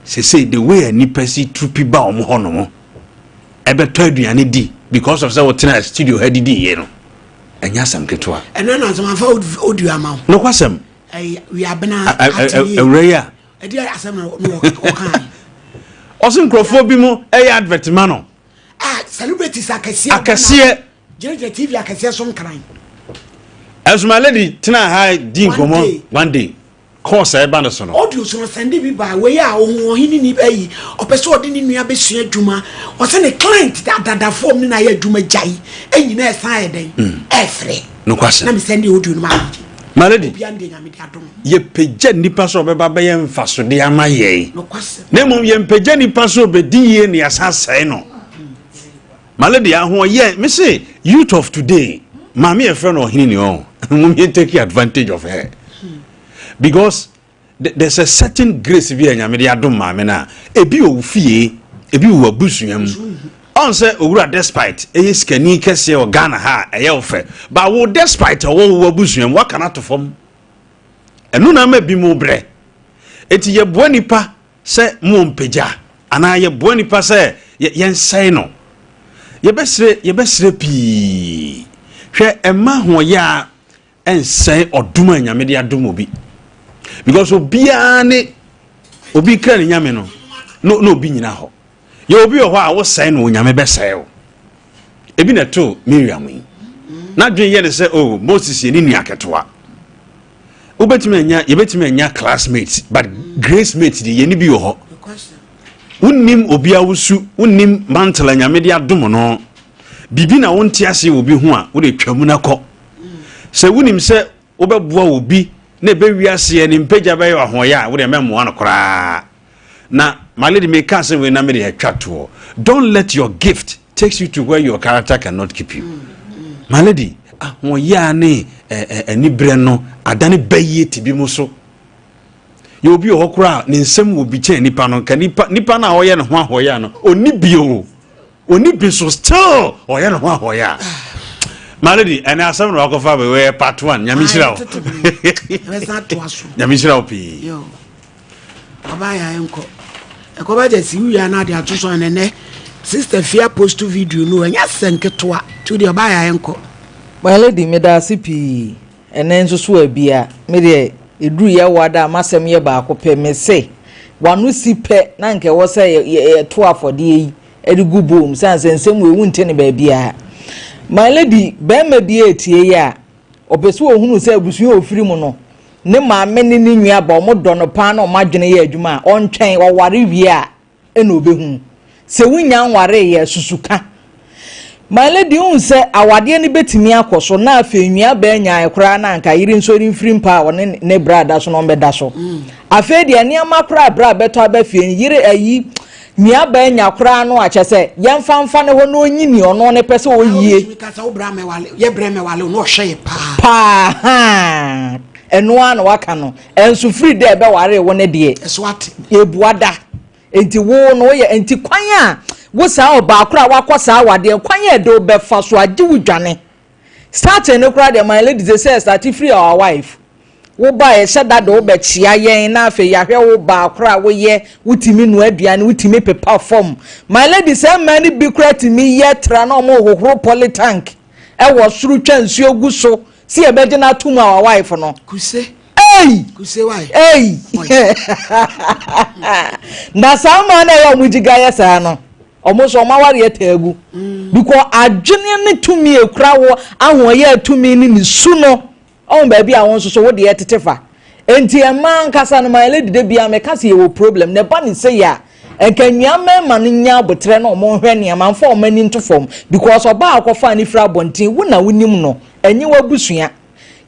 say the way a nipa si trupi ba omo hono mo ebe to aduane di because of say what na studio ha didi ye no enya sam ketwa eno na so man fa odu ama no kwasem we abena ewreya e dia asem no o kan osin crofo bi mu e advert man no celebrities akase Jeje TV akase som kran as my lady tena high din komo one day course e ba no so no audio so send bi ba we ya Oheneni ni bayi opeso odi ni nua besua adwuma o se ne client dada form ni na ya adwuma jai enyi na esan eden efre no kwase na me send audio no my lady bi ande nya me di adom ye peja nipa so be ba be ye mfaso de amaye no kwase na mum ye peja nipa so be di ye ne asasai no my lady ahwo ye me say youth of today mama e friend Oheneni o mum ye take advantage of her because there's a certain grace bi anyame de adom mama na ebi o fie ebi wo abusuam on say owura despite skani kese o Ghana ha eye ofe ba wo despite wo abusuam wa kana to fom enu na ma bi mu bre eti ye boa nipa se mo mpagya ana ye boa nipa se ye nsai no ye besre pi hwe ema ho ya ensai odum anyame de adom obi because obi kra ni nyame no obi nyina ho ye obi ho a wo sai no nyame be sai o ebi na to Miriam yi na dwen ye de say oh Moses ye ni nuaketoa yebetimi anya classmates but grace mates de ye ni bi ho unnim obi awusu unnim mantala nyame de adom no bibi na wonte ase obi ho a wo de twamu na kɔ se wunim se wo beboa obi na be wiase ni mpagya be yo ahoya wo de memmoa no kra na my lady me can say we na me de atwato don't let your gift takes you to where your character cannot keep you my lady ahoya ne ani bre no adane baye tibi mu so ye obi ho kra ne nsem obi kye nipa no ka nipa na hoye ne ho ahoya no oni bi so still hoye ne ho ahoya my lady and asem no akofa be we part 1 nyamishira o nyamishira opi yo abaya enko ekoba je si wi na de atoso nene sister fear post video no anya senketoa to de abaya enko my lady me da sipi enen so so abia me de eduru ye wada masem ye ba akopɛ me se wanu sipe na nke wo se ye to afode yi edigu boom sanse nsem we wunte ne ba bia my lady be me bi etie ya obeso ohunu se abusu ofiri mu no ne maame ne nua ba omodo no pa na omadwene ye adwuma ontwen waware wie a ena obehu se wunya nware ye susuka my lady unse awade ne betimi akoso na afa nua ba nya ekora na nka yiri nsori mfiri mpa wone ne brada so no mbeda so afa de ne amakora bra beto abafie yiri ayi nua ba nya kora no achese yemfa ne ho no onyini ono ne pese oyie kasa wo bra me wale ye bre me wale no hwe pa eno an waka no ensu free de be ware wo ne de eswat ebuada enti wo no ye enti kwan a wo sa oba akora wakosa awade kwan e do be fa so agi wudwane start eno kora de my lady say start free our wife wo ba e shada do be chia yen na afa ya hwe wo ba akora wo ye wutimi nu aduane wutimi pepa form my lady say many be kora timi ye tra na omo hohoro polytank e wo suru twa nsuo gu so si e beje na tum our wife no kuse kuse why na sama na ya mujiga ya sa no omo so maware etagu because adwene ne tumi ekura wo ahoye tumi ni su no on ba bia won so wo de etetefa enti e man kasa no my lady de bia me kasa ye wo problem ne ba ni say ya enkanwa mema no nya botre no mo hwe ne amanfo o mani ntofom because oba akofa ni fra bontin wo na wonim no enye wabusua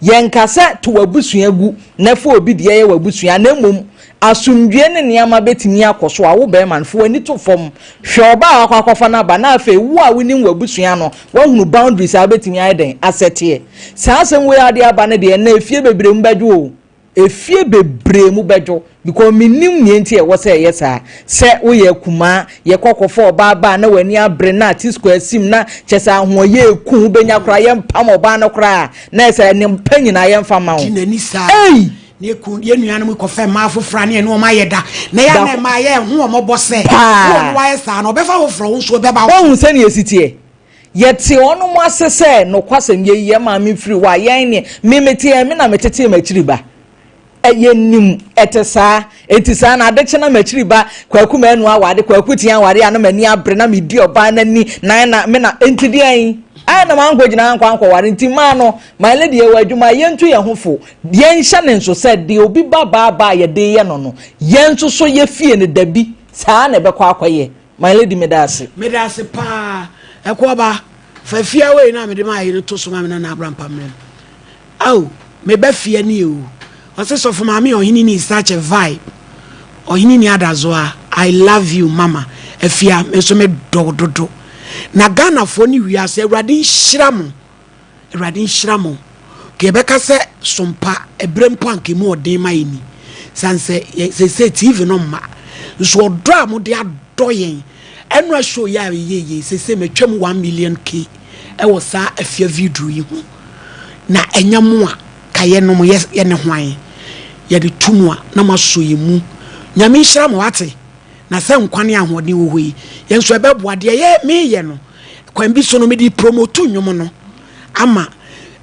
yenkasa to wabusua gu na fo obi de ye wabusua na mom asumdwe ne niama betimi akoso a wo be manfo ani to fom hwe oba akwakofa na ba na afa wo a wonim wabusua no wahunu boundaries a betimi ayeden asete saa asem we ade aba ne de na efie bebre mu badwo o efie bebre mu badwo because minim nie nti e wo se ye saa se wo ye kuma ye kokofo oba ba na wani abre na tisco asim na chesa ho ye eku benya kra ye mpam oba na kra na se ne mpanyina ye mfama wo dinani saa ne ku ye nua no mu kofa ma afofra ne no ma yeda na ya na ma ye ho mo bose wo wa sa no be fa fofro wo so be ba wo se ne esitie yete ono mo asese no kwasem ye ma me firi wa yen ne memete me na metete machiri ba eyenim etesa etisa na ade chena machiri ba kwaku manu awade kwaku tian awade ana mani abre na me di oba na ni na me na entidi an ai na manko gina anko ware ntima no my lady e wadwuma yentu ye hofo yen hya ne nso said de obi ba ye de ye no no yentu so ye fie ne dabi saa na be kwa akwaye my lady medase pa ekwo ba fa fie we na me de ma ye to so ma me na abram pamre aw me ba fie ni o ose so for mama Oheneni is such a vibe. Oheneni Adazoa, I love you mama efia me so me do na Ghana fo ni wiase Awurade nhyiramo ke beka se sompa ebrempo ankemu odin mayini sanse se TV no ma so dra mo de adoyen enu asho ya ye se metwam 1 million k e wo sa afia video yi ho na enyamo a kaye no mo ye ne hwan ye de tumu a na maso yi mu nyame nhyiramo wate na se nkwane ahode wo hoyi yenso ebeboade ye me ye no kwan bi so no me di promote nwom no ama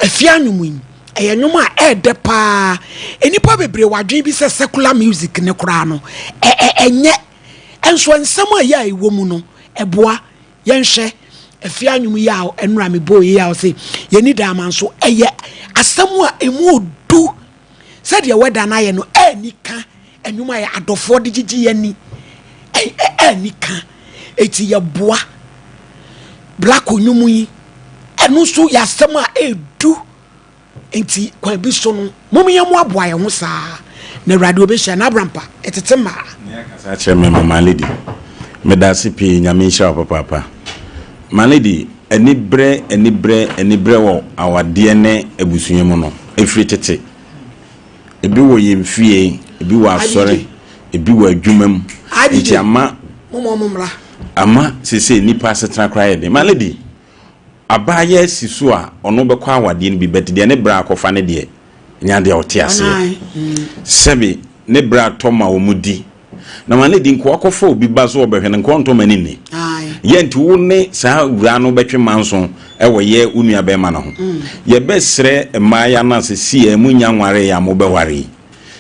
afia nwom yi eye nwom a ede pa enipa bebre wadwen bi se secular music ne kura no enye enso nsam a ya ewo mu no eboa yenhwe afia nwom yi a enura me boy yi a se ye ni da manso eye asam a emu odu se de weda na ye no enika enwom a ya adofo de gigi ye ni enika eti ye boa black onyumu yi enu so ya sema edu enti kwa bi so no momiya mu aboa ye ho saa na radio be hye na abrampa etetema ne akasa che me mama lady me da sipi nyame hye papa ma lady enibre wo awade ne abusunyem no efiri tete ebi wo yemfie ebi wo asore ebi wo adwumam enti ama momomra ama sese nipa setra kraye de ma lady abaye siso a ono bekwa awade ne bi betde ne bra akofa ne de nya de otiase sebi ne bra toma omudi na ma lady nko akofa obi bazo obehwe ne nko ntoma nini yenti wo ne saa wura no betwe manso ewo ye unua be ma na ho ye besre emaya na sesi emu nya nware ya mo beware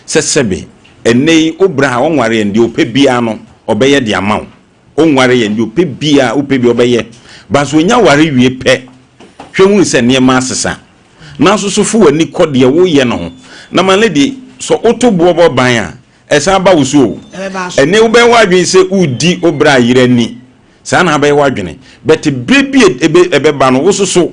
sebi enei obra wonware ndi opebia no obeye de amawo onware ye ndi opebia opebi obeye baso nya ware wie pe hwemu se ne ma asesa na so fu wani kode ye wo ye no na ma lady so otobo ban a esa ba wuso ene wo be wadwen se udi obra yirani sa na ba wadwen but bebi ebe ba no wo so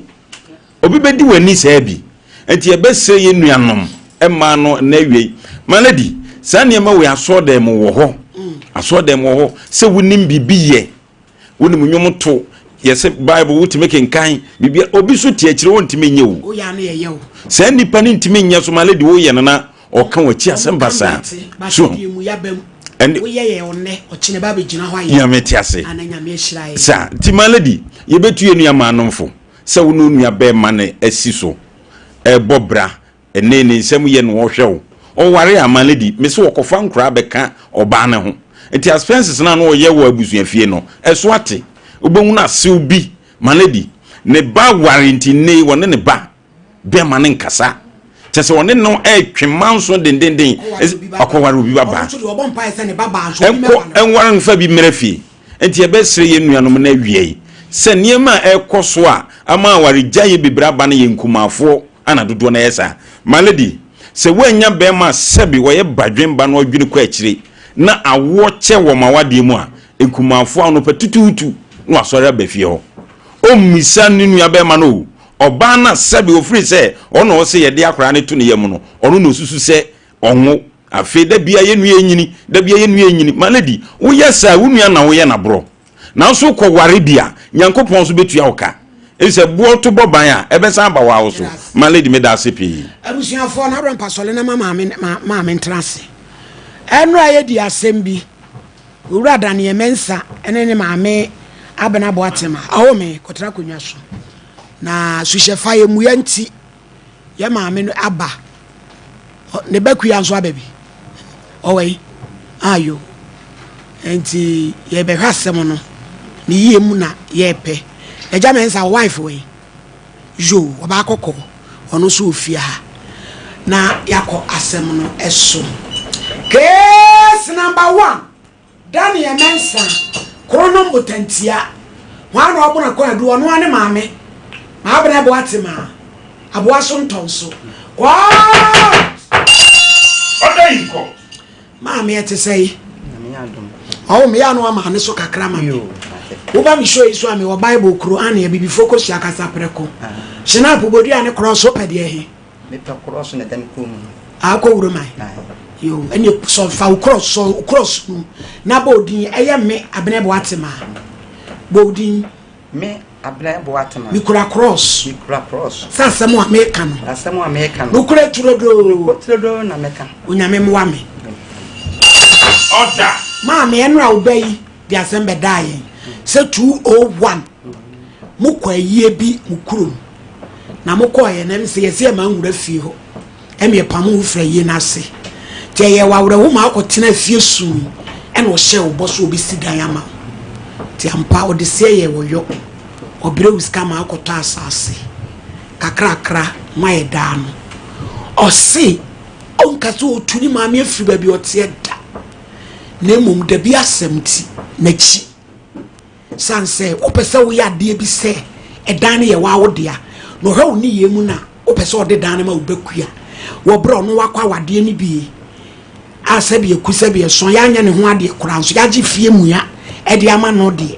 obi bedi wani sa bi enti ebe se ye nuanom ema no na wie ma lady sa ne ma we aso dem wo ho se wonim bibiye wonim nwom to yese bible wutime kenkan bibia obi so tie akire wontime nye wo o ya na ye wo sa nipa ni ntime nya so ma lady wo ye na oka wachi asembasa so and we ye onne ochine ba be gina ho aye ya metiase ananya me hirae sa ti ma lady ye betu ye nua manomfo se wo no nua be ma na asiso bobra enene nsem ye no wo hwew o ware ama lady me se wokofa nkura beka oba ne ho enti expenses na no ye wo abusuafie no eso ate obohu na se obi ma lady ne ba warranty nei won ne ba be ma ne nkasa chese won no twemanso dendenden akoware obi baba enware nfa bi merafi enti ebesre ye nuanom na wiei se niema ekoso a ama ware gyaye bibra ba na ye nkumafo ana dodo na yesa ma lady se wanya be ma sebi wo ye badwen ba na odwene kwa akire na awo che wo mawade mu a nkumafo ano patututu no asore abafie ho o misa ninu abe ma no oba na sebi ofiri se ono o se ye de akora ne to ne yam no ono no susu se onwo afi da bia ye nua enyini ma lady wo yesa wo nua na wo ye na bro na so ko ware dia nyankopon so betua oka ese buo to boban a ebesan ba wa so ma lady me da sepi abusuafo na abran pasole na mama entrance enu aye di asem bi owura da ne mensa ene ne maame abena boatema awo me kotra konwa so na suhyefa ye muyanti ye maame no aba ne baku ya nso ababi owei ayo enti ye be hwasem no ne yie mu na ye pe eja mensa wife we yo oba kokko ono so ofia na yakọ asem no eso case number 1 Daniel Mensa krono mbotantia wan ro bona ko adu ono ane maame ma abena bo atema abo aso ntonso kwa Oday ko maame ete sei oh me ya no ama ne so kakra ma yo wo ba mi show iso ame wo Bible Quran e bibi focus ya kasa preko shina pobodu ane cross opede he me pe cross ne dan ko mu akọ wuro mai yo ene so fa cross nu na bodin eye me abene bo atema bodin me abena bo atema mi kura cross sa asemo America no asemo America no kura turodo na meka onyame mwa me Order ma me enra obayi di asembe dae se 201 mukwa yie bi mukuro na mukọ ye na mse yesi ma nwura fie ho eme pamu ufra yie na se je ye wawre wo ma akotena fie sumi ene o hye wo so obi sidan ama ti ampa o de se ye wo yo obre uska ma akoto asase kakrakra mai da no o se onka so otuni ma me afiri ba bi o te da na mum da bi asemti na chi sanse o pese wo ya de bi se edan ne ye wa wo dia no hwe oni ye mu na o pese o de dan ma obekua wo bro no wakwa wade ni bi asabi ekusabi so ya anya ne ho ade kura nso ya gi fie mu ya e de ama no de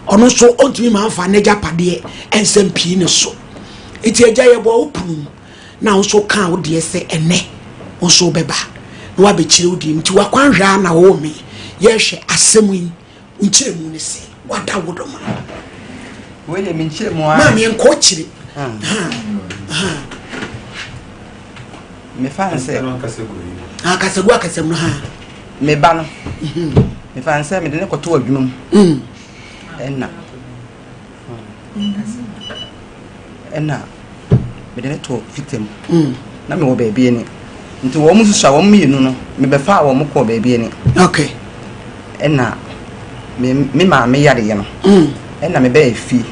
ono so ontumi ma mfa ne japade ensempie ne so eti eja ye bo opunu na nso kan wo de se ene nso beba no abekire wo de nti wakwanhwa na wo me ye hwe asemu yi nkire mu ne se wada wodoma wo ye mi nkire mu ma me enko kire me fanse akasegu akasem no ha me ba no me fanse me de ne koto adwuma mu enna me de ne to fitem na me wo ba bi ni nti wo mu susua wo mu yinu no me be fa wo mu ko ba bi ni okay enna me ma me yare ye no enna me ba efi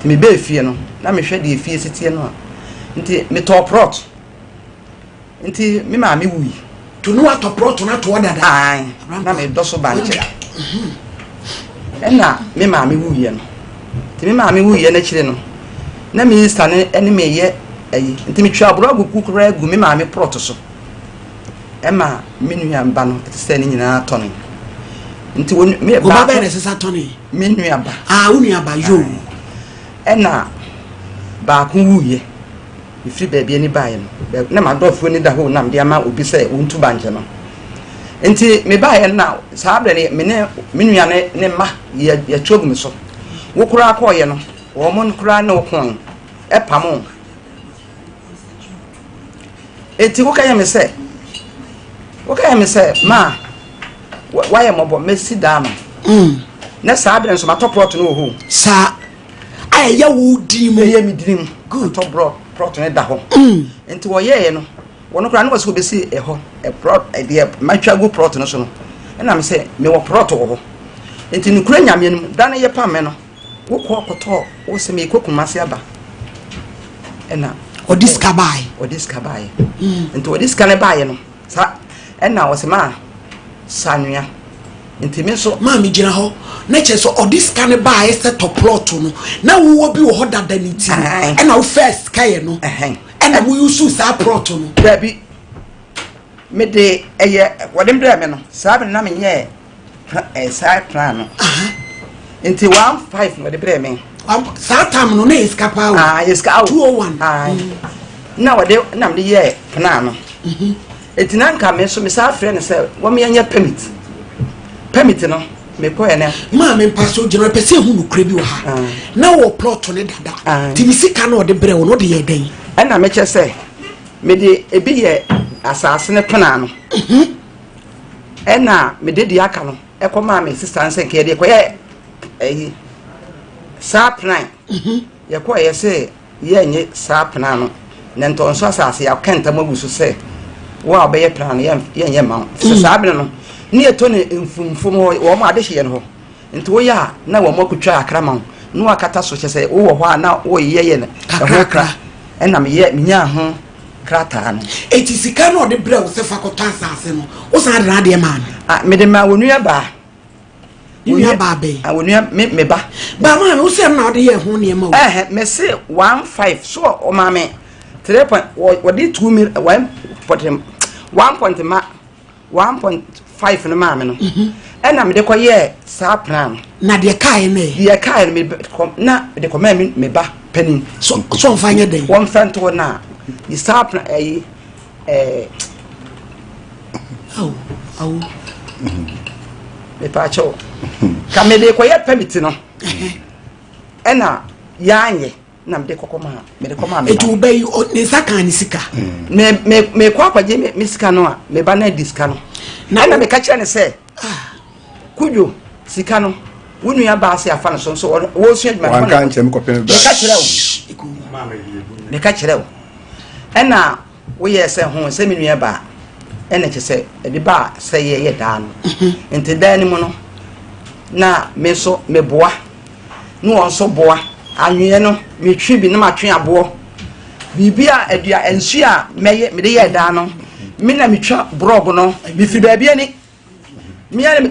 ti me ba efi no na me hwe de efi sitie no nti me to prot nti me ma me wuyi tunu ato prot na to dada ai na me doso banche enna me ma me wuyi no ti me ma me wuyi na kire no na me insta ne ene me ye ayi nti me twa bro aguku kura agu me ma me prot so ema me nua mba no te se ne nyina to no nti won me ba ba na sesa to ne me nua ba unua ba yo enna ba ku wuyi ifri baby ani bae no na madofo ni da ho na mde ama obi se wontu banje no enti me bae na saabre ne me nua ne ma ya chogu me so wo kura akoye no wo mon kura na okon e pamo enti wo kaya me se ma why am obo mesi dama na saabre nso matopot no ho sa aya wo di mo ye mi dirim good to bro prot ne da ho enti wo ye no wono kra no was obesi e ho e prot e de matwa go prot no so no na me se me wo prot wo ho enti no kra nyame no da ne ye pa me no wo ko koto wo se me kokumase aba ena odiska bai enti odiska ne bae no sa ena wo se ma sanua enti me so ma me gina ho na che so odiska ne bai set to plot no na wo bi wo ho dada ni ti ena wo first kai no ena wo use sa plot no baby me de eye wodem dra me no sa be na me nye sa plan no enti 15 no de bre me sa tam no na escapa iska 201 na wode na me ye plan no enti na nka me so me sa frɛ ne sɛ wo me anya permit no me ko ene ma me paso general pese hu nukure bi wo ha na wo plot ne dada ti mi sika na ode bre wo no de ye den na me che sɛ me de ebi ye asase ne pena no na me de aka no e ko ma me sister nse nke de ko ye sa plan ye ko ye se ye nye sa pena no ne ntonso asase ya kenta magusu sɛ wa be ye plan ye ma so sabe no ne to ne mfumfum wo ma ade hye no nti wo ya na wo makutwa akrama no akata so kyese wo ho a na wo ye ne kakra na me ye nya ho krata no eti sika no de bra wo se fakota asase no wo san de de ma me de ma wonu ya ba wonu ba be wonu ya me ba ma wo se na de ye ho ne ma wo me se 15 so o ma me 3 point wo de 2 mil 1.5 no ma me no na me de koye sa plan na de kai me me na de ko me ba panin so mfanye den won fanto na the sa plan au me pa cho ka me de koye permit no na yanye na me de kokoma me etu be ne saka ni sika me kwa kwaje me sika no a me ba na diska no na me ka kire ne se kujo sika no wonu ya ba se afa no so wo su adwuma wan kan chem ko pen ba me ka kire wo na wo ye se ho se me nua ba ene che se de ba se ye da no enti da ni mu no na me so me boa no won so boa anwe no me twi bi na ma twen abo bibia adua ensu a me de ye da no me na me twa brog no me fi ba bia ni miya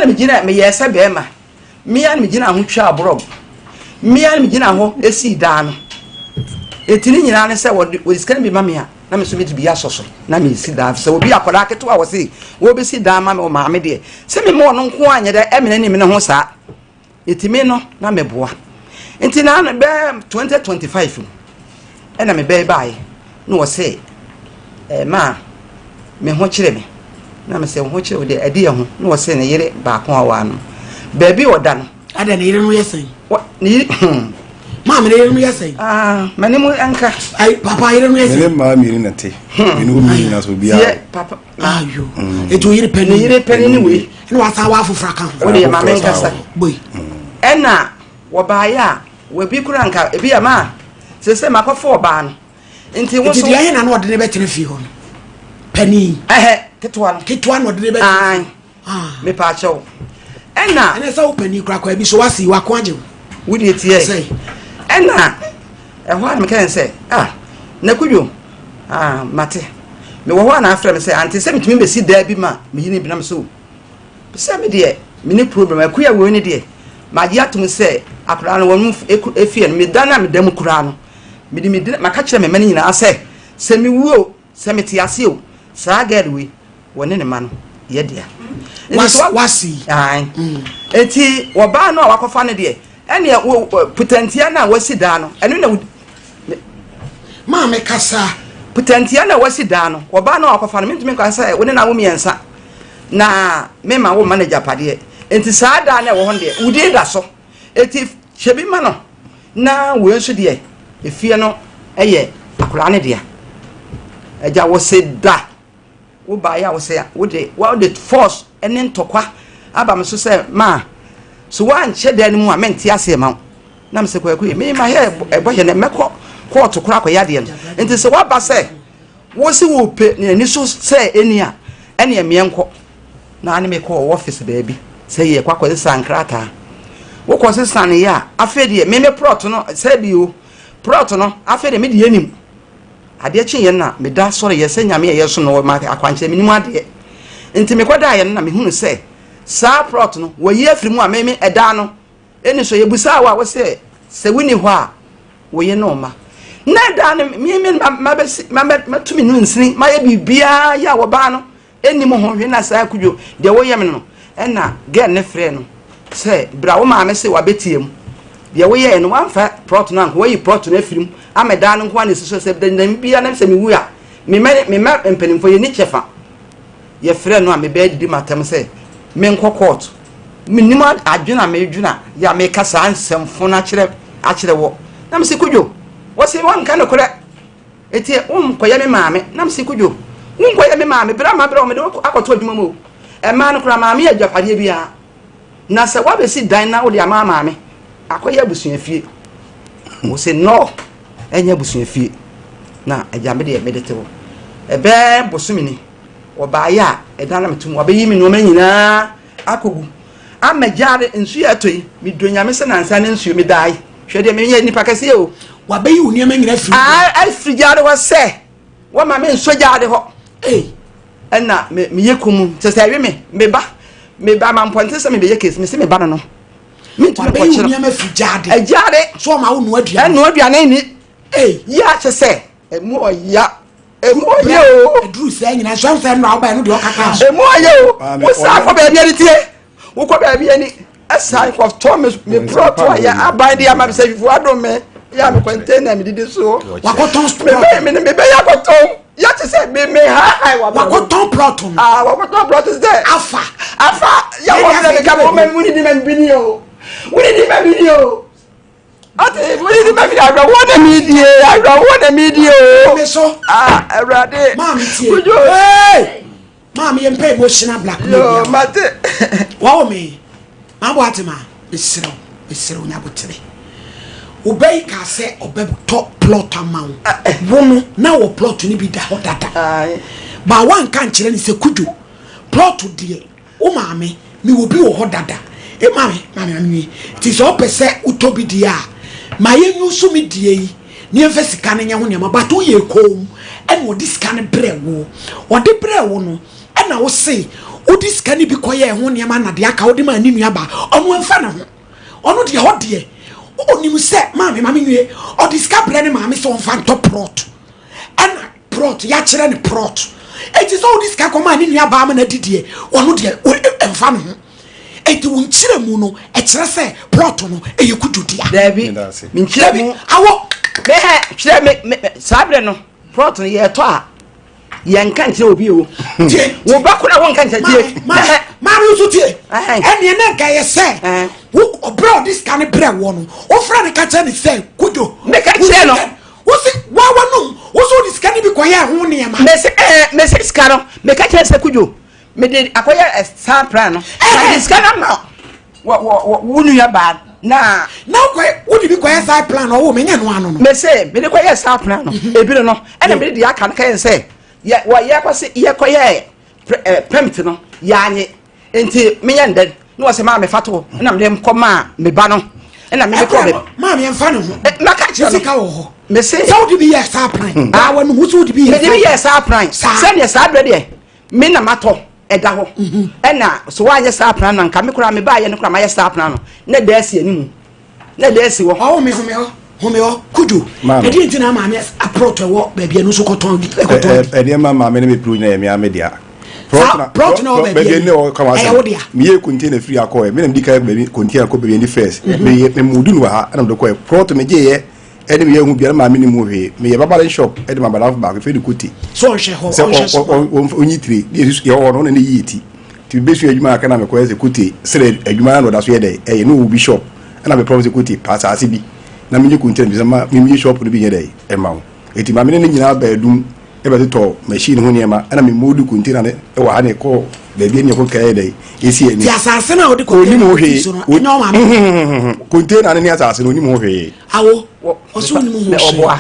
me gina me yesa bema miya me gina ho twa brog miya me gina ho esi da no etini nyina ne se wo sika bi ma me a na me so me bi asoso na me esi da se obi akoda keto a wo se wo be si da ma me o ma me de se me mo no nko anya da emene ni me ne ho sa etimi no na me boa enti na be 2025 na me be bai no wo se ma me ho kire me na me se ho kire o de ade ye ho no wo se ne yire ba ko awa no baby oda no ada ne yire no yesen ni ma me yire no yesen mane mu anka ai papa yire no yesen ne ma mi ni nate ni mi na so bia papa ayo eto yire peni ni we no wasa wa afofra kan o de ma me nkasa boy ena wo ba ya we bi kura nka ebi ya ma se makofo ba no nti wo so dia na no de ne be tene fi ho no peni ketwa no de ne be me pa chew ena sa wo peni kura kwa bi so wasi wa ko age wo de tie ena ho an me kan se na kudwo mate me wo ho na afra me se anti se metumi be si da bi ma me yini bi na me so se me de me ni problem akuya wo ni de ma ji atum se akura no wonu efie no me dana me dam kura no me di maka kire me mani nyina se me wuo se me tiase o sa gadwe woni ne ma no ye dia wasi enti wo ba no wakofa ne de ene putantia na wasi da no eno na ma me kasa putantia na wasi da no wo ba no wakofa no mentumi kasa woni na wo miensa na me ma wo manager pade enti sa da na wo honde udi da so enti shebi ma no na wo enso de efie no eye akura ne de eja wo se da wo ba ya wo se wo de force ene ntokwa aba me so se ma so wan che da ni mu a menti ase ma na me se kwaku me ma he eboye ne meko court kura kwaya de enti se wa ba se wo se wo pe ne ni so se eni a ene e mienko na ani me ko office baabi se ye kwakwa sankrata wo ko se san ya afede me prot no se bi o prot no afede me de yanim ade chi ye na me da sore ye se nyame ye so no ma akwanche me ni mu ade enti me kwada ye na me hunu se sa prot no wo ye afiri mu a me eda no eni so ye busa wa wo se wini ho a wo ye no ma na da no me ma tumi nu nsini ma ye bibia ya wo ba no eni mo ho hwe na sa kudwo de wo ye me no ena ge ne frɛ no se bra wo ma me se wa betiem de wo ye no wanfa prot no anko wo yi prot no afirim ameda no nko ane so se de bia na se me wu a me empanimfo ye ni chefa ye frɛ no a me be di matam se me nko court minima adwuna me dwuna ya me kasa ansemfo na akire wo na me se kudwo wo se wan ka no kore etie koya me maame na me se kudwo koya me maame bra ma bra me de akoto adwuma mo e ma no kura maame ya dwapade bia na se wa be si dan na wo de ama maame akoya busuan fie wo se no enya busuan fie na agya me de te wo ebe bosumini obaya edana metum obeyi me no manyina akogu amajare nsu yatoi midonya me se nansa ne nsu mi dai hwede me nya nipa kase o wabeyi unia manyina firi ai frigare wa se wa ma me nso jare ho ena me yekum se se me ba ma mponte se me be yekes me se me ba no mintu wabeyi unia me frigade ajare so ma wo no adua eno aduane ni ya che se emu oya edru se nyina so nfa no aba no de okaka emu oya o wo sa ko ba bia ni tie wo ko ba bia ni asai ko Thomas me proto ya aban dia ma se fifu adom me ya me container me didi so wakoton me be ya koton ya che se me ha wakoton proto wakoton proto is there afa ya wo me ka mo me muni di me bini o muni di me bini o ate muni di me bini agba wo na media o me so everade mami tie mami em pay emotional blackmail yo mate wow me ma bo atema esiro nya botere obey ka se obeto plot amount wono na wo plot ni bi da hodada ba wan kan kire ni se kudu plot die o maame mi wo bi wo hodada e maame ti so pese utobi die a ma ye nyusu mi die yi ni enfe sika ne nya ho ne ma ba to ye kom en wo disika ne brewo wo de brewo no en na wo se wo disika ne bi koye ho ne ma na de aka wo de ma ni nua ba ono enfa na ho ono de ho de onim se maame nwie o disika bre ne maame so onfa to prot en prot ya kire ne prot eti so disika ko ma ni nua ba ma na didie ono de enfa no ho eti won kire mu no e kire se prot no e yekududia dabi min kire mu awo me he kire me sabre no prot no ye to a ye nkan kire obi o wo ba kura won kan kire maame usu tie eni ene ga ye se wo obro this kan bre wo no wo fra ne ka kire ne se kujo me ka kire no wo si wa no wo so this kan bi koye ho ne ma me se skaro me ka kire se kujo me de akoya star plan no na this kan na wo nu ya bad na ko wo di bi koye star plan no wo me nya no ano no me se me de koye star plan no ebire no ena me de aka kan se ya wa ya kwase ye koye permit no ya anye enti me nya nded no wase ma me fato na me koma me ba no na me ko be ma me mfa no ho maka chi sika wo ho me se so di bi yes star plan wa no wo so di bi me di bi yes star plan se ne sa dre de me na mato eda ho na so wa yes star plan na nka me kura me ba ye no kura ma yes star plan no na da asi animu na da asi wo ho me kudu edi ntina ma me approach wo ba bia no so koton edi ma me ne me pro na me amedia prot na ba bia ne o kama sa me ye container free akọ me na me dika be container ko be ni first me mudu no ha na me ko prot me je ye edi me ye hu bia ma me ni mu hwe me ye babale shop edi ma bala ba fe di kuti so she ho onyi tri ye o no na yiti ti be su adwuma aka na me ko ze kuti sere adwuma na da so ye dey e no bi shop na me promise kuti pass ase bi na me container bi sama me shop no bi ye dey e ma eti ma me ne nyina ba edum e be to machine ho niema na me modu container ne e wa ha ne ko da bi ne ko kai dey esi eni ya asase na odi ko ni mo hwe no ma container ne ni asase no ni mo hwe awo o so ni mo hwe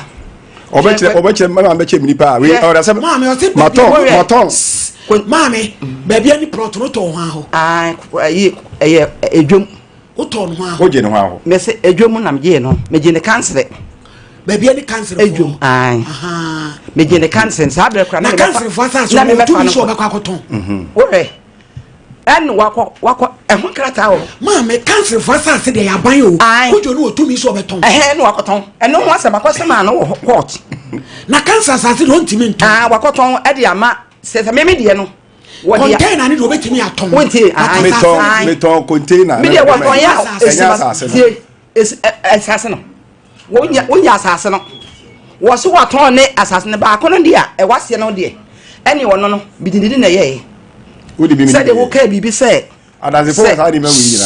obeche mama beche mi pa we ora se mama o se maton mama baby ani prot no to ho aho ayi edwom o to no ho aho o je no ho aho me se edwom na me je no me je ne cancel baby ani cancel edwom aha me je ne cancel sa be kra na cancel for sa so me tu so be kwa koton ore en wako ehun krata o mama cancel for sa se de yaban o kojo no tu mi so be ton no wakoton eno ho asema kwasema no court na cancel sa se don timi nton wakoton e de ama se me de no container ni do betimi aton wonti me ton container me de wakoton ya esase no wonya asase no wo so waton ne asase ne ba kono dia e wase no de eni wono no bidindidi na ye odi bi mi say de wo ka bibi say adaze fo sa di me wi nyina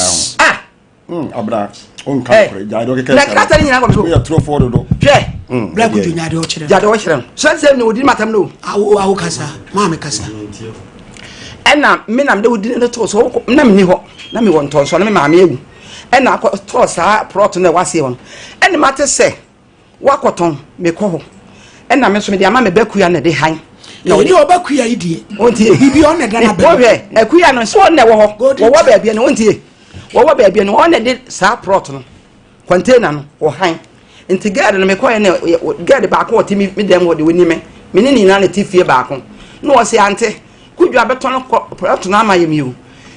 ho abra on kan pre ja do ke na krata ni nyina ko so ya tro fo do hwe black do nya de o chire ja de o chire so say ne odi matam no awo kasa mama kasa ena me nam de odi ne to so na me ni ho na me won to so na me maame egu ena to sa prot na wase won ena mate se wakoton me ko ho ena me so me de ama me bakuya na de han na odi obakuya idie ontie bibi on na dana be wo hwe akuya no so na wo ho wo ba bia no ontie wo ba bia no on na de sa prot no container no wo han nti gade no me koye na gade ba ko otimi me dem wo de woni me ni na na tifie ba ko no wo se ante kudwa beto no prot na amaye mi o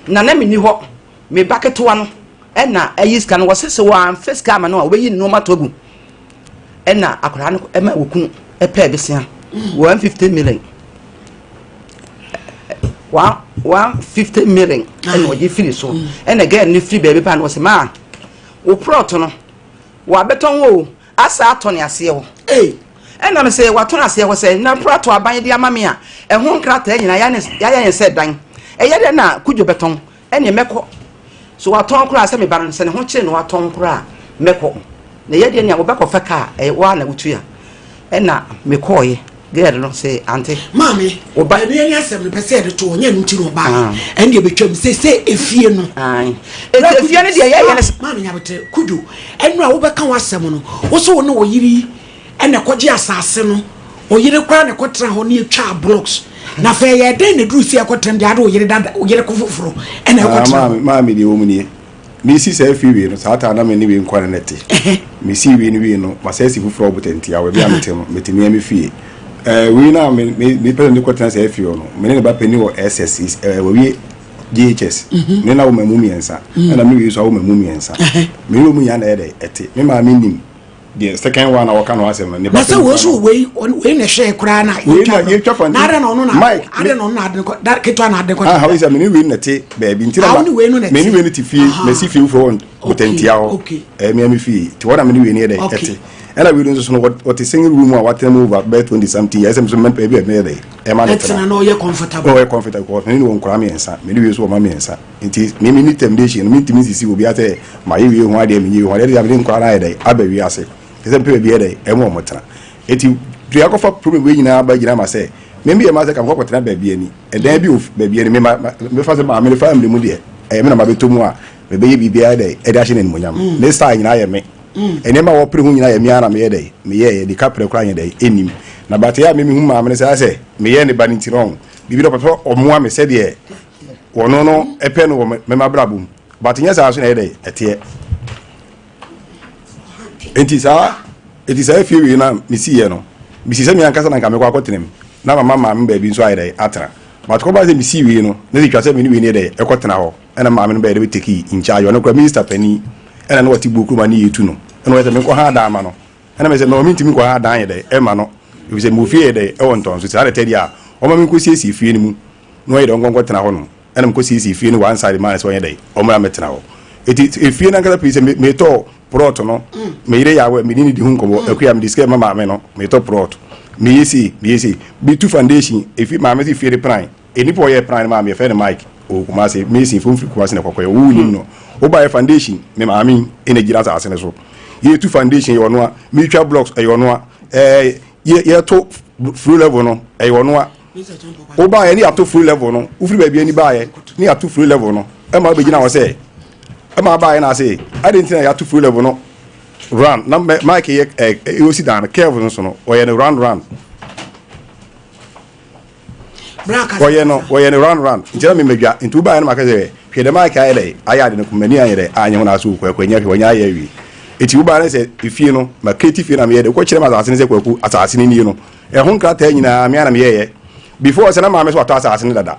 na me ni ho me baketo no ena ayiska no wo sese wo an fiska ma no wo yi no matogu ena akora no ema wokun epe besia 150 million 150 million ena oje firi so ena again ni free baby pa no se ma wo prot no wa beton wo asa atone ase wo ena me se wa tone ase wo se na prot aban de amame a ehun nkrata nyina ya se dan eye de na kudwo beton ena meko so wa ton kura se me baron se ne ho kire no wa ton kura meko na ye de ne wo beko feka wa na wutua ena me koye girl no say auntie mami oba ni anya asem ne pese de to onya no tiro ba en de betwam se efie no efie ne de ye mami nya bete kudu enu a wo beka wasem no wo so wo ne wo yiri ena koje asase no o yiri kwa ne kotra ho ne etwa blocks na fe ye den ne duru si akotrem de ade o yiri dada o yiri kofoforo ena akotra mami de wo mu ni mi si se fi wi no saata na me ni wi nkwa ne nete mi si wi ni wi no masesi fufuro obutenti a we bia metem metimi ami fie we na me pele ni kwatena se fi no me ne ba peni wo SSC we GHS me na wo mamu miensa na me wi so wo mamu miensa me wo mu ya na ede ete me ma me nim the second one I can was him. But so was we na share crana. We na you chop on. I don't know. Mike, I don't know that kitwa na de ko. How is a many win na te baby ntira ba. Many win ti fi me si fi for potentia o. Me fi. Ti what am we near there ete. And I will do so what is single room or what time over about 20 something years and some baby me there. E man it's no you comfortable. Oh, comfortable. Me no nkra me ensa. Me we so ma me ensa. Nti me ni temptation me ntimi sisi obi ate my we ho ade me ho ade ya me nkra na ade abawi ase. Ese pe bi ede emo motana eti dua kofa problem we nyina ba gina ma se me bi e ma se kam kokotena ba bi ani e dan bi of ba bi ani me fa se ma me family mu de e me na ma betomu a me be bi bi ade e da hye ne monyam ne star nyina ye me ene ma wo pre hu nyina ye me ana me ye de me ye de kapre kra nya de enim na bate ya me hu ma me se me ye ne ba nti ron bibi do papa omo a me se de wono no e pe no me ma brabum bate nya sa so na ye de ete enti sa eti sa fie wi na misi ye no misi se mi ankasa na nka me kwa kotenem na mama me ba bi nso ayede atra but ko ba se misi wi no na di twase me ni wi ne de e kotena ho ena mama no ba de take in charge no kwa minister pani ena no wati gboku ma ni yetu no ena we se me ko ha da ma no ena me se no mi ntimi ko ha da ayede e ma no we se mo fie de e won ton so sa de tedi a o ma mi ko siesi fie ni mu no ayede on kotena ho no ena me ko siesi fie ni one side man so ayede o ma metena ho eti fie na nkasa pise me to prot no me ire yawe me ni di hu nkobo akuya me diske mama me no me to prot me yesi be two foundation if ma me si fie plan eni po ye plan ma me fe ne mic o kuma se me si fun free kuma se ne kokoye wo ni no o ba ye foundation me ma mi ene gira sa ase ne so ye two foundation ye ono a mutual blocks e ono a ye to full level no e ono a o ba ye ni ato full level no u free ba bi ani ba ye ni ato full level no e ma be gina wo se ma ba na say I didn't think I had to full level no run na Mike you sit down Kevin so no o ye no run Braka o ye no run njira me medwa ntu ba na maka say hwe de Mike ayede ayade no kumani ayede anya ho na so kwanya hwe nya ayi eti u ba na say ifie no ma creative na me ye de ko kire ma asase ne say kwaku asase ne ni no e ho nkrata nyina me ana me ye before say na ma me so atasa asase ne dada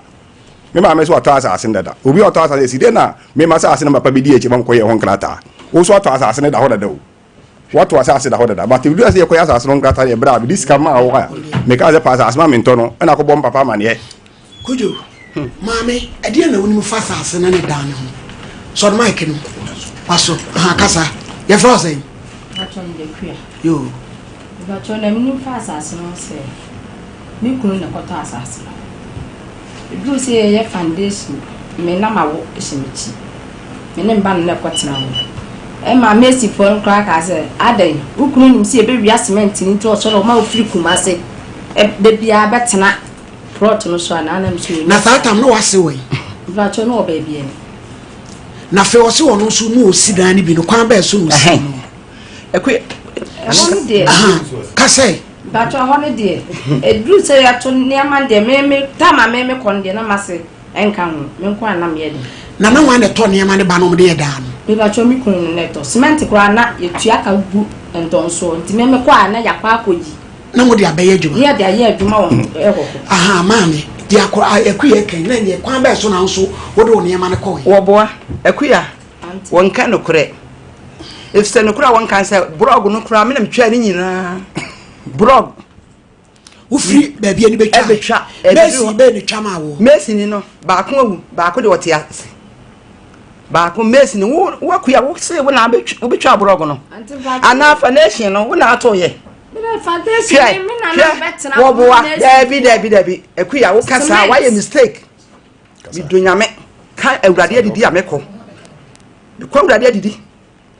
me ma me so atasa asin dada obi atasa ase de na me ma sa asin na papa bi di echi man ko ye ho nkrata wo so atasa asin da ho dada o what was ase da ho dada but if you say ko ya asin nkrata ye bra bi this come ma wo ha me ka ze pa asin ma nto no na ko bom papa ma ne kujo mame e de na woni mu fa sa asin na ne dan ne ho so the mic no paso ha kasa ye frozen achon de kwia yo achon na mu fa sa asin no se mi kunu na ko ta asin do say ye foundation me na ma wo esimichi me ne mba na kwatena wo e ma mesi for crack as adan ukunu nim say be wia cement ni to so ma ofiri kuma se e de bia betena prot no so na na mso na satam no wase we ba cho no ba bia ni na fe wose wo no so no osidan ni bi no kwan ba so no si no ekwe kase But I wanted dear. A drew say I told Niaman de me, Tama me conde, na masse, and come, Minquan am yet. Nana one the Tony and the Banom dear down. We got your micro netto, cement grana, your chiaka boot and don't so, and to me, Quana, Yapaco. No more dear Bayaju. Yeah, they are yet tomorrow. Aha, mammy, dear, a queer can then ye quam back so also, what do near Manacoy? Or boy, a queer. One can of correct. If Senocra one can say, Brog no cram in training Brog. Who free baby any every trap, Messi, baby Chamao. Mason, you know, back with what he has. Back on Mason, what we are say when I be trouble. And now for nation, when I told you. Debbie, a queer, what can say, why a mistake? You do your make, can't a radia did a meco. The quam radia did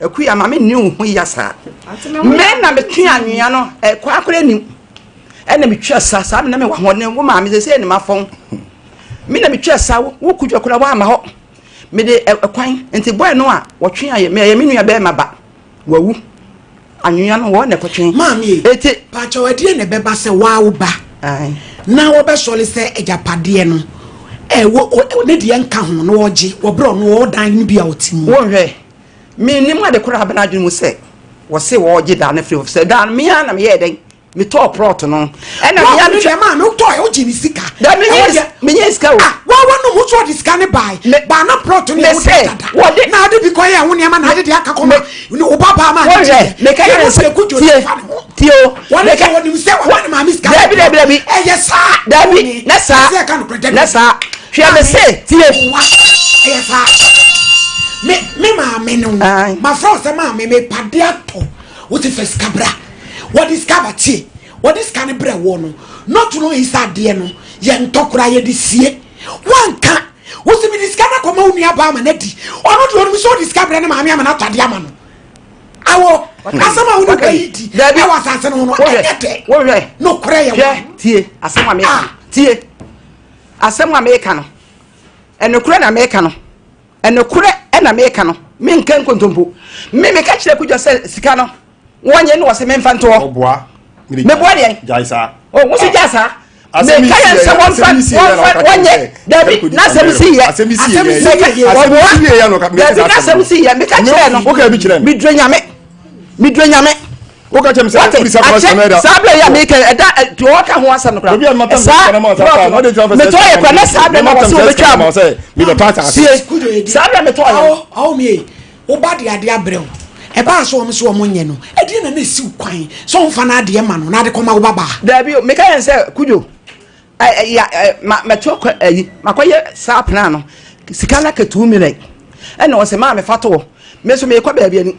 a queer mammy knew who you are. Men are between you know, a quack new. Enemy chess, I'm never one woman, is saying my phone. Minami chess, who could you call a while? Made a quine, and the boy no, watching I may mean you bear my back. Woo. And you know what, Necoching, Mammy, it Pacho, I didn't be say wow ba. Now, a best solely say a japadiano. What did the young count no G or bro no dying be out. One way. Me, no matter the crab and I didn't say. Was say, what you done if you said, down me and I'm here. Me talk proton and I am man no toy Jimmy Sika. That means go. Why no much what is can buy? But not proton. Let's say what did now be quiet when your man had the Akakoma. No papa man. Make I say good Tio. What you say one man is Debbie. Yes, sir. Debbie. Yes, sir. I can't protect. Yes, sir. She have say Tio. Yes, sir. Me mamma my first mamma me padiato. What if it's cabra? What is Cabati? What is Canibra Wono? Not to know his idea, no. Young Tokra this year. One can't. What's the Miniscana Comonia Bamanetti? Or not when we saw this cabra and Mamma and Atadiaman. Our Asama would pay it. There was Asano. No cray. Tea, Asama Mecano. Tea, Asama Mecano. And the Crana Mecano. And the Cura and a Mecano. Min can contumpo. Maybe catch the Kuja Sicano. 1 year was a man fan to all. Me boy, Jaisa. Oh, what's it, Jassa? I say, one year. David, not 7 see yet. 7 see yet. Make a chair. Okay, me drain your me. Me drain your me. Look at him, Sabia make a to walk and once on the ground. How me? Oh, body, I dear bro. A bass or so money, no. I didn't see quine. So fana dear man, not a comma baba. There be make I say, could you? My talk, my quiet sapnano, Sicana 2 minutes. And was a mammy fato. Miss me a baby.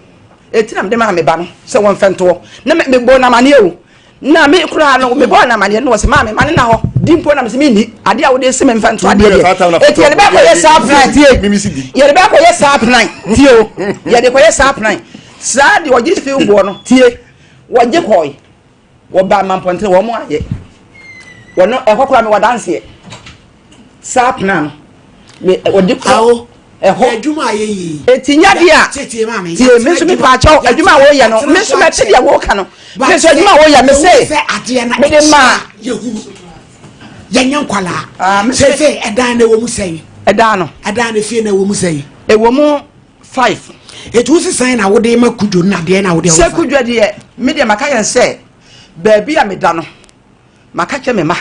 Etinam de mammy ban, so one fento. No make me born a manu. Na me cry no me born a man was a mammy man now. Dimpo na mini, I dear with the cement fento. It's the back of your sap night here. You're the back of your sap night. You're the quiet sap night. Sad, you just feel born. Tea, what you call? What bad man point one more yet? You're not a hawk or dance yet. Sap now. What you call a whole Juma? It's in Yadia, mammy. Miss me patch out a Juma way, no, Miss Mattia Walkano. But Juma way, I may say, at the end, young Quala, say, a dine woman say, a dano, a dine if you know woman say, a woman 5. It was a sign I would make could do not then I would say, could you, dear? Medium Macayan say, baby, I'm a dano. Macacha me ma.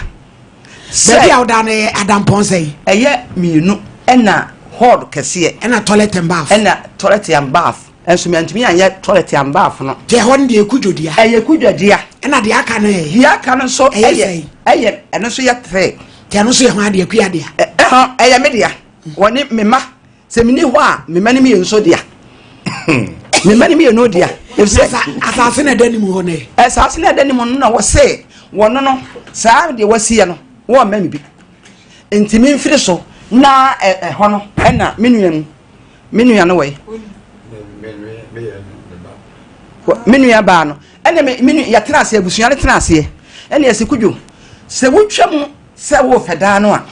Say out down Adam Ponce, a year me no, and a hard cassia, and a toilet and bath, and a toilet and bath, and so meant me and yet toilet and bath. No, Jehon dear, could you, dear? And you could, dear, and at the Akane, here can so a and also yet say, can see my dear, dear. I am media. One name me ma, say me wa, me many me so dear. Me many no dear. If assassin a denimone, assassin a denimon was say, one no, sir, they was here no, one maybe. Intimin friso, na a honor, and na minion away. Minia bano, and the minute yatrasi, busiana trasi, and yes, could you say, which say wolf a danoa,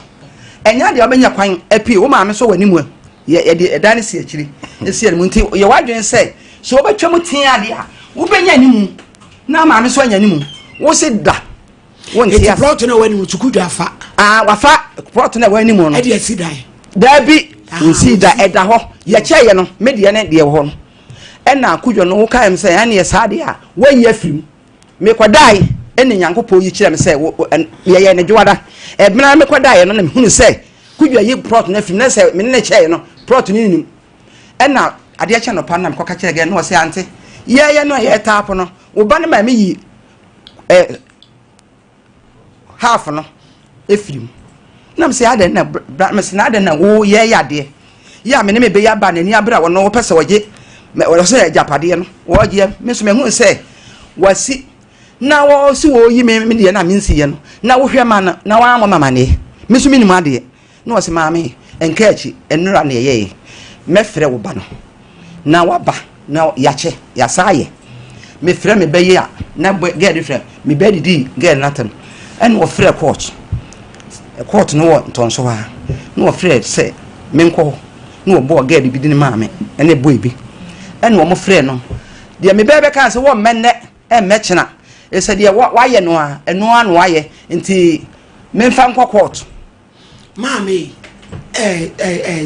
and yet the Albania quine a pea, woman so anymore. Ye dynasty actually. You see, Munti, your wife didn't say, so but Chamutia, who bring any moon. Now, Mamma, so any moon. wo se da won ti ya plot na wani mutukudu afa wafa plot na wani mu no e de si dan da bi nsi da eda ho ye cheye no me de ne de ho no e na akudwo no wo kaim se ya ne ye sade a wan ya firim me kwadai ene nyankopɔ yi kire me se ye ne dwada e bena me kwadai no na me hunu se kudwo yi plot na firim na se me ne cheye no plot ni nim e na ade ache no pa na me koka kire ge no se ante ye no ye tap no wo ba ne ma me yi half no efirim nam se ade na me se na ade na wo ye yade ya me ne me be ya ba na ni abra wo no pese woje me wo se japade no wo je me so me hu se wasi na wo si wo yi me de na me nsi ye no na wo hwe ma na wa amama ma ne me so me ni mu ade na wo se ma me enka achi enura na ye me frɛ wo ba no na wa ba na ya che ya saye me frɛ me be ye na get frɛ me be didi get natam en wo frɛ court no wo tonso ha na wo frɛ se me nko na wo bo get bi di ni ma me ene boy bi en wo mo frɛ no de me be kan se wo menne mechena e se de wa ye no a eno anu aye nti me mfa nko court maame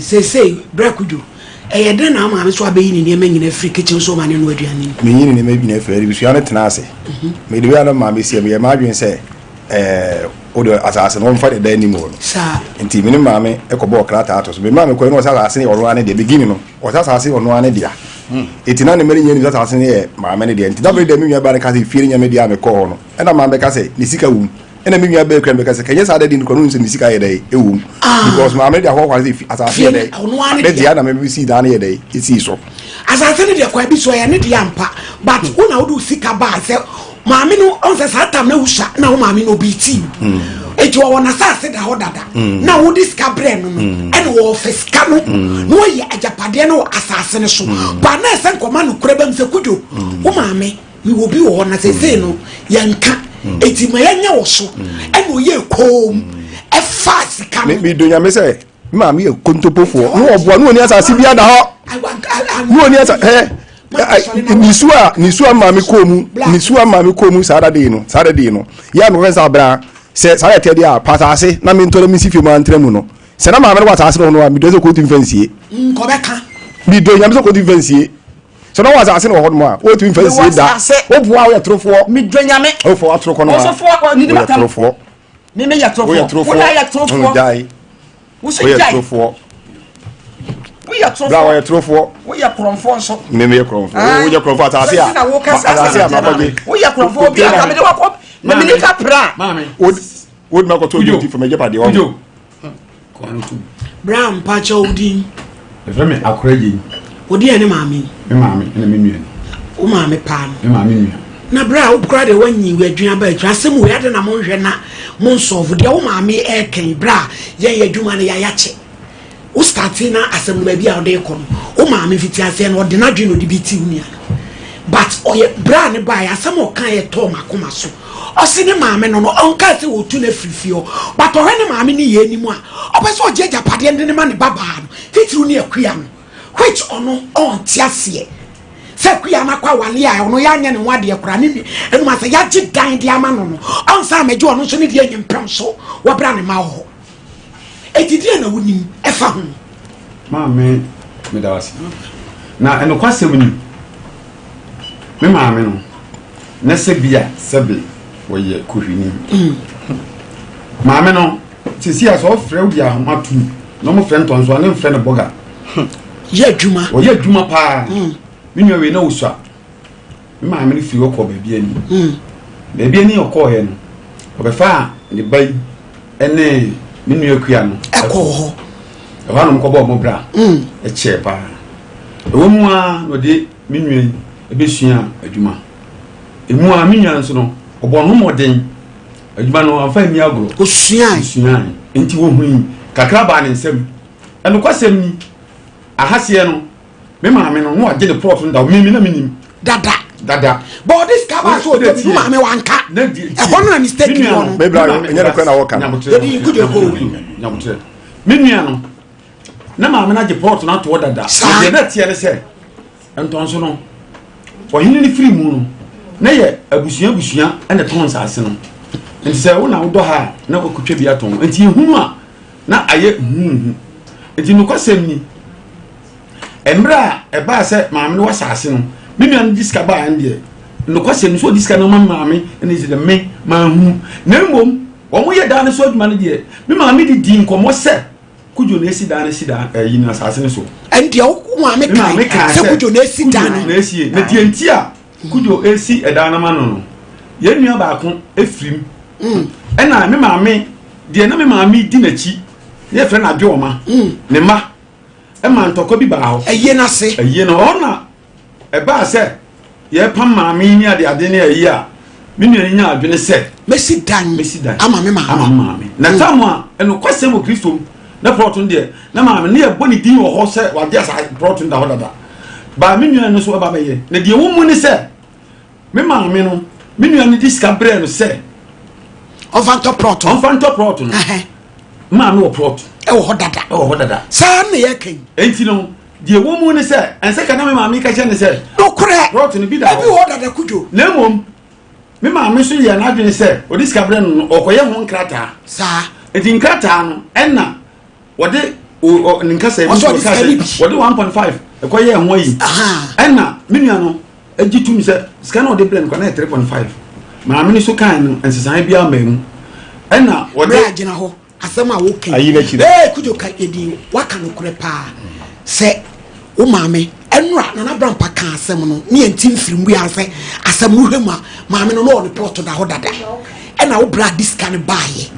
say brakudu yɛde na ama me so abeyi ne ne manyina free kitchen so ma ne no aduane me yini ne ma bi na free bisu ana tena ase me de ya na ma me sie me ma adwen se odo asase no mfa de da ni mo no sa nti me ne ma me ekobo krata ato so me ma me ko no asase ne oro ane de beginning no o asase ono ane dia etina ne meri nyeni asase ne ma me ne de nti da be de me nwa ba ne ka se fie nya me dia me ko no e na ma be ka se ni sika wum ena me nwa be kra be ka se kenye sa de din ko no nse ni sika ye de ewum because ma me de ho kwa se asase ye de be dia na me bi si da na ye de isi so asase ne de kwa bi so ye ne de ampa but una wo do sika ba se maami no on se satam na wusha na wo maami no bi ti eti wo na sase da ho dada na wo diska bre no ene wo fiska no no ye ajapade no asase ne so ba na se nkoma no kureba mse kudo wo maami mi wo bi wo na se no yanka eti ma yanya wo so ene wo ye kom e fa sika no mi do nya me se maami e kontopofo no oboa no ni asase bi ada ho no ni asase nisua mami komu sada de no ya no wensa bra se sada te dia patase na mi ntoro mi sifi ma antremu no se na mama wa tase no mi do se ko tin fansie ko beka mi do nyam se ko tin fansie so no wa tase no ho no a o tin fansie da o bua o trofo mi do nyame o fo atroko no o so fo ko ni matam trofo mi me ya trofo wo ya trofo dai wo so dai trofo we ya trofo bra wa trofo we ya kromfo so me kromfo wo ya kromfo atase a atase a papa bi we ya kromfo bi aka me de wa na me ni ka pra mami would ma ko to you from eje pade o ko anu tu brown pacha odin e fe me akoraji odi ene maami ene me nua o maami pa me maami nua na bra o kra de wanyi we adwuma ba atwa asem we ade na mo hwe na mo nsolve de o maami e kan bra ye adwuma na ya yache o starting na asem ba bia o de ko o maami fiti ase na o de na dwe no de biti unia but o ye bra ne ba ya asem o kan ye to makoma so o se ne maami no on ka se o tu na frifio but o hwe ne maami ni ye ni mu a o be so jeja pade ne ma ne baba no fiti uni akua no which ono on tiase se kuya na kwa wale a ono ya nya ne wade ekura ne enu ma se ya gi dan de ama no on sa meje ono so ne de anyempem so wa bra ne ma ho etidie na wonim efa ho maame me da wasi na eno kwase woni me maame no na se bia sebe wo ye kohwini maame no sisi aso frɛ wo dia matu no mo frɛ ntonso ane frɛ ne boga ye adwuma o ye adwuma pa minwa we na usua me maame no fi wo ko baabi ani okɔ he no obefa ne bai ene minwa akua no ekɔ ho ɛhɔ no mkɔbɔ mo bra ɛkyɛ pa ɛwɔ mu a no de minwa ebesua adwuma emu a minwa nso no ɔbɔ no mɔden adwuma no amfa mi agoro osua enti wo hu kakra ba ne nsam ɛno kwasɛm ni ahase no me maame no no agye de plot nda me na minim dada but this cover so de bi maame wanka ɛhɔ no mistake ni ono me bra enya de kwa na wo kan de good go nyamotre me nua no na maame na agye plot na to dada de na tie ne sɛ entonso no Oheneni free mu no na ye abusua ene ton asase no nti se wo na wo do ha na okutwa bi aton nti ehunu a na aye nti no kwasem ni embra e ba se maame no wasase no me nua no diska ba ande no kwasem so diska no maame ene se de me mahu na mmom wo ye da ne so aduma no de me maame di din komo se kujo na esi da na si da yi na asase no so ende wo maame kan se kujo na esi da no na esi na die nti a kujo esi eda na ma no ye nua ba ko efrim ena me maame de na me maame di na chi ye fe na adwoma ne ma e ma ntoko bi ba ho eye na se eye no ona e ba se ye pam maame ni ade ne ayi a me nua nya adwene se mesi dan ama me maame na tamu a eno kwasem o Kristo na proton de na maame ne ye boni din wo ho se wa dia sa proton da ho dada ba me nua no so ba ye na de wo mu ni se me maame no me nua ni discover no se Onfanto proton maame wo proton e wo dada sa na ye kan enti no de wo mu ni se ense ka na me maame ka che ne se no kure proton bi da e bi wo dada kujo na mom me maame so ye na adwene se o discover no okoye ho nkrata sa enti nkrata no enna wode o nkasa e wode 1.5 ekoye ho yi enna me nua no agitum se scan o de blend ko na 3.5 maame ni so kan no ensesan bia mamu enna wode agina ho asema wo kan ayi na chi kujo ka edi waka no kure pa se wo maame enura na brampa kan asem no ne entim firimbu ya se asem hwema maame no no plot da ho dada enna wo bra discan baaye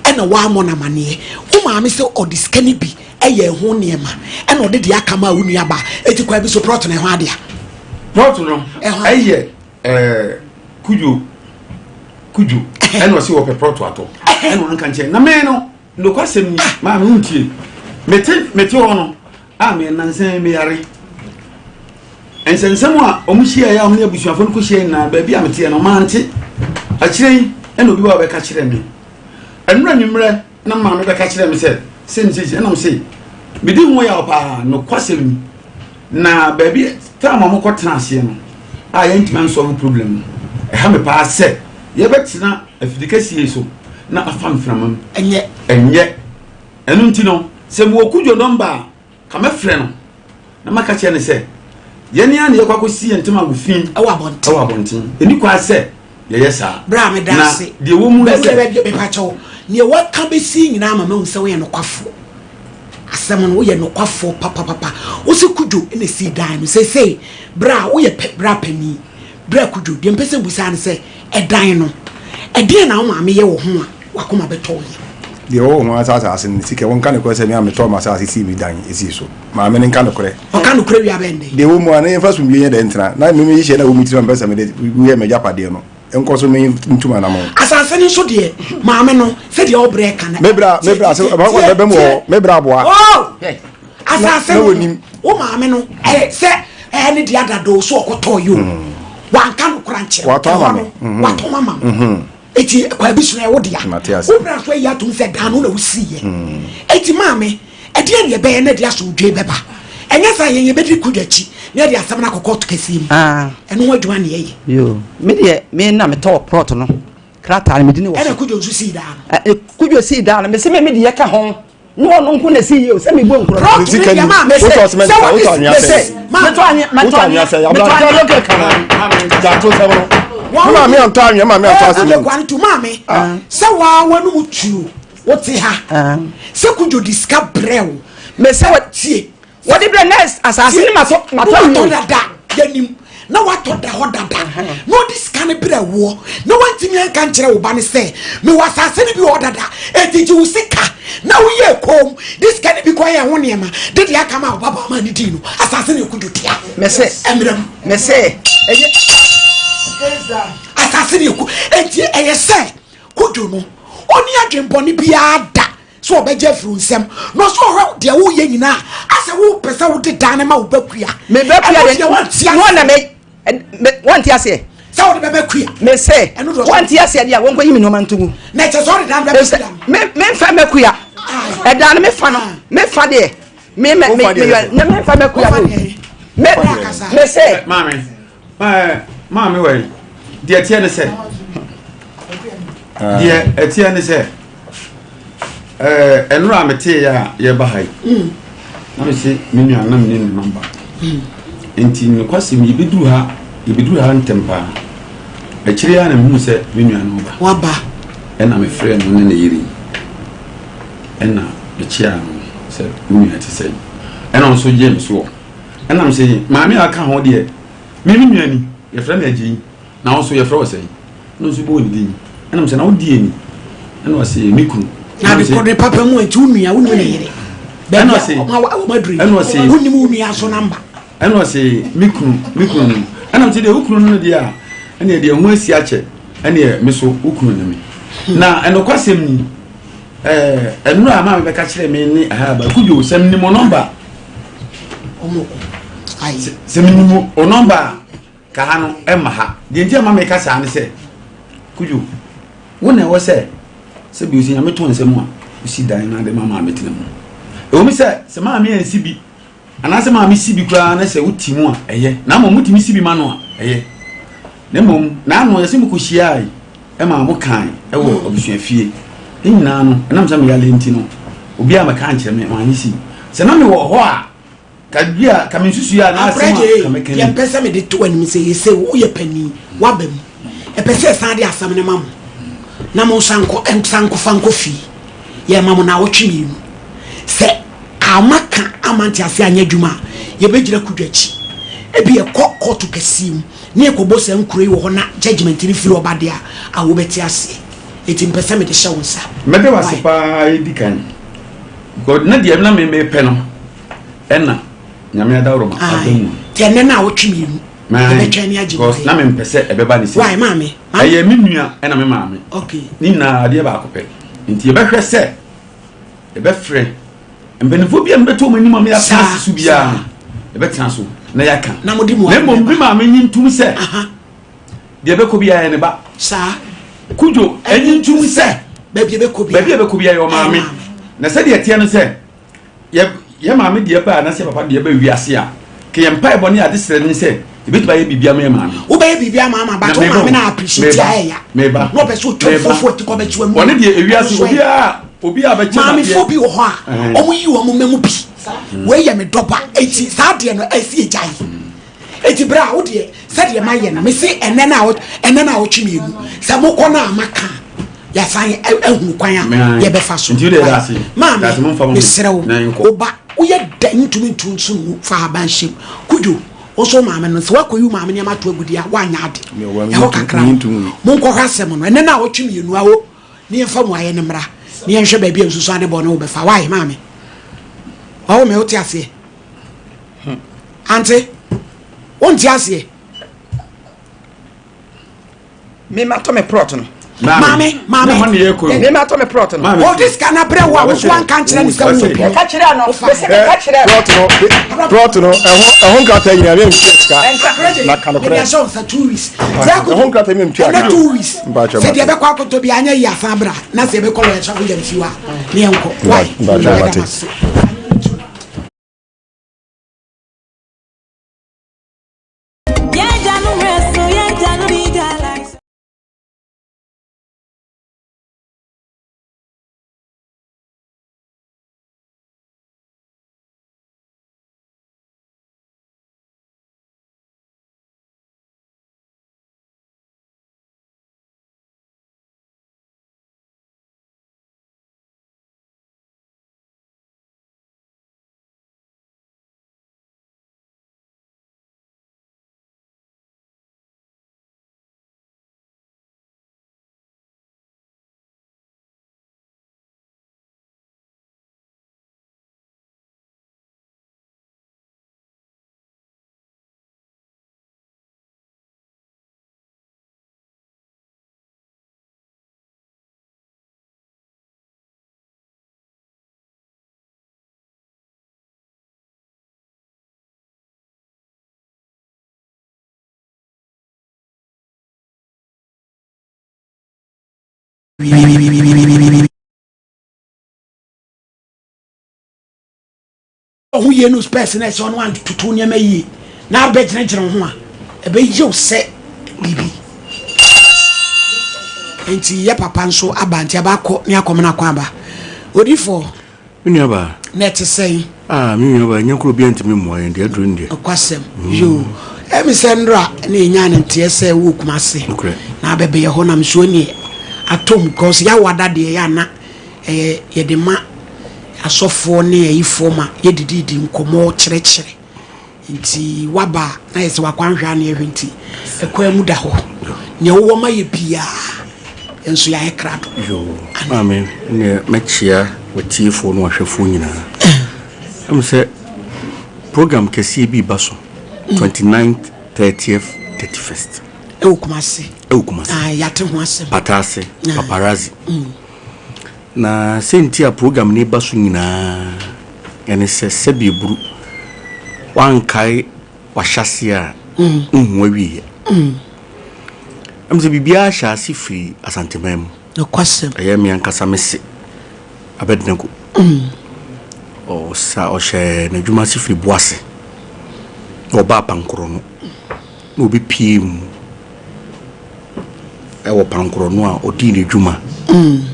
enna wa mo na mane wo maame se o discan bi eye ho niema enna ode de akama wo nua ba eti kwa bi so plot na ho ade plot no eye kujo enna o se wo pe plot ato enna an kan che na me no kwasem ni maame untie mete ono a me nansen me yare ensensem a omuhia ya omne abusuafo no ko hie na ba bia mete no mante a kire enna obi ba be ka kire me enura nwumre na maame be ka kire me se nti enam se medi ho ya opa no kwasem na ba bia ta mama ko tena ase no a ye ntman solve problem e ha me pa se ye betina afidikasi so na afam framam enye enu nti no se mo kujo number ka me frɛ no na maka kye ne se ye ne an ye kwakosi ntema gufin awa bontin eni kwa se ye yesa bra me danse de wo mu se be pa cho ne waka be si nyina ama me nse wo ye no kwafo asem no wo ye no kwafo papa wo se kujo ene si dan no se bra wo ye bra pani bra kujo de mpese busa ne se edan no eden na wo ma me ye wo ho a wakoma beto ye de o ho asase ni sike won kan ko se mi ameto ma asase si mi dan esi so ma me nkan kore o kan kore wi abende de wo mu ana en faso mi ye de ntra na me yi she na wo mi tira mpesa me de wi ye me japade no enko so me ntuma na mo asase ni so de ma me no se de obre kan mebra se ba ko be mo mebra boa oh asase wo ma me no se ni dia dado so okoto yo wan kan kranche wato mama eti kwa bisu na wo dia wo bra so ya tum se dan no na wo siye eti maame e dia ne be na dia so dwe beba enya sa ye be di kudwachi ne dia asam na kokot kasim eno adwa ne ye yo me de me na me talk prot no krata me di ne wo ena kudwo so si dan kudwo si dan me se me de ye ka ho no no nko na si ye se me bo nkro prot me maame se me to anya se ya bla lo ke kana ja to se wo mama mi anto anwe mama mi anto asemi kwantu mame se wa wanu mutuo wote ha se kujo diska brew me se watie wodi bre next asase ni mato dada yanim na wato da ho dada no diska ne brewo na wantimi an kan kire wo ba ne se me wasase ne bi ho dada etiji usika na wo ye kom diska ne bi ko ye ho niema de dia kama wo baba ma ni dinu asase ne kujo tia me se emram me se asase ne ku enti eye se kujo no oni adwenboni bia da so obeje fru nsem no so ho de wo ye nyina ase wo pesa wo de dan ma wo bakua me bakua de no na me wanti ase se wo de bakua me se wanti ase de a won ko yimi no mantugu na che so de dan bakua me fa bakua e dan me fa no me fa de me fa bakua me se mame we deɛ tie ne sɛ deɛ ɛtie ne sɛ ɛnura mete ya yɛba ha yi na me se me nua na me ne number enti ne kwasɛm yɛbɛduru ha ntempa akyire ya na me hu sɛ me nua no ba waba ɛna me frɛ no ne ne yiri ɛna ɛkyia no sɛ me nua te sɛ ɛna nso gye me so ɛna me sɛ maame aka ho deɛ me nua ni yɛfrɛ no agyi na wo so yɛfrɛ wo sɛ no nso bɔ ne din ɛna me sɛ na wo die ni ɛna wo sɛ me kunu na de kode papa mu enti unua wo ne yere ɛna wo sɛ ɛna wo sɛ woni mu unua so namba ɛna wo sɛ me kunu ɛna me sɛ de wo kunu no deɛ a ɛna deɛ ho asi akyɛ ɛna me so wo kunu ne me na ɛno kwasɛm ni ɛnura ama me bɛka kyerɛ me ne aha ba kudwo sɛm ni mo number omo ai sɛm ni mo o number ka ha no ɛma ha deɛ nti ama me ka saa ne sɛ kudwo wo na ɛwɔ sɛ bi osi nyame to nsɛm a osi dan na de mama metena mu ɛwɔ sɛ maame ansi bi anaasɛ maame si bi koraa na sɛ wuti mu a ɛyɛ na mo mutimi si bi ma no a ɛyɛ na mom na ano yɛsɛ mu kohyiaa ɛma mo kan ɛwɔ abusua fie nyinaa no ɛnam sɛ me yale nti no obi a meka nkyerɛ me ma si sɛ na me wɔ hɔ a kadua ka me nsusu a na asɛm a ka me kan yɛ pɛsɛ me de to anim sɛ yɛsɛ wo yɛ pani waba mu ɛpɛsɛ san de asɛm ne ma mo na mo sanko fanko fi ye mamu na wotwe mienu se amaka amanti ase anya dwuma ye begira kudwachi ebi ye kokoto kasim ne ekobo se nkuro yi wo ho na judgment ni firi obade a wo beti ase eti mpesa me de hye wo nsa mede wase pa edikan god na de na me pe no ena nyame adawro ma adamu te ne na wotwe mienu because na me mpese ebeba ni se why mama aye me nua ena me maame okay ni na ade ba akopɛ nti ebehwɛ se ebefrɛ mbenifo bia mbeto mani ma me ya pass su bia ebetena so na yaka na modi mu na mom bi maame nyintum se de ebekɔ bia ye ne ba sa kujo enyintum se ba bia ebekɔ bia ye o maame na se de etie no se ye maame de ba na se papa de ba wiase a ke ye mpa ebɔ ne ade sere ne se ebetuma ye bibia me maame wo ba ye bibia maama ba to maame na appreciate ya meba no be so twofo ti ko be chiwa mu one de ewiase obi a be che maame fo bi wo ho a omo yi wo mo memu bi we ye me doba eti sa de no asi ejai eti bra wo de se de ma ye na me se ene na wo twi mienu se mo ko na amaka ya san ehunu kwan a ye be fa so maame me serewo oba wo ye dan tumi tunsun fa ban shim kujo oso maame no se wakoyu maame ne amato agudi a wanya ade e ho kakra mo nko hwasem no ene na wo twi mienu a wo ne mfa mu aye ne mra ne nhwe ba bia nsusu ade bo ne wo be fa why maame o me oti ase ante wonti ase me ma to me prot no Mami, me ma to me prot no oh this kana bre wa so an kan kire ni ska wo ka kire no ka kire prot no ehon kata nyina me mtska na kana kure ya so sa tourist ehon kata me mtwa na tourist se de be kwa koto bi anya ya fa bra na se be kolo ya cha wo ya mfiwa ne enko why who ye no space na so no antutu nyama yi na abegyina gyina ho a ebe yew se bibi enti ye papa nso abanti abakọ ne akomna kwa ba odifo mini aba net say mini aba nyakro bi antimi mo yen de aduru ndi akwasem yo emi sendra na enya ne ntie se wo kumase na bebe ye ho na mso ni atom cause ya wada de ya na ye de ma asofo ne ayifo ma ye dididi nkomo kyerɛkyerɛ nti waba na yesi wakwanhwa na ehwenti ekwa mu da ho nye wo ma ye bia enso ya ekrado yo amen ne machia watifo no ahwefo nyina am say program kesi bi baso 29th 30th 31st Eukumasi yate ho asem patase paparazzi na senti a program ne baso nyina ene se bi buru wankai wahase a awie am se bibia hase free asantemam kwasem ayemi ankasa mese abednako o sa o she na dwuma si free boase oba pankoro no na obi piem ewo pankoro no a odi ne dwuma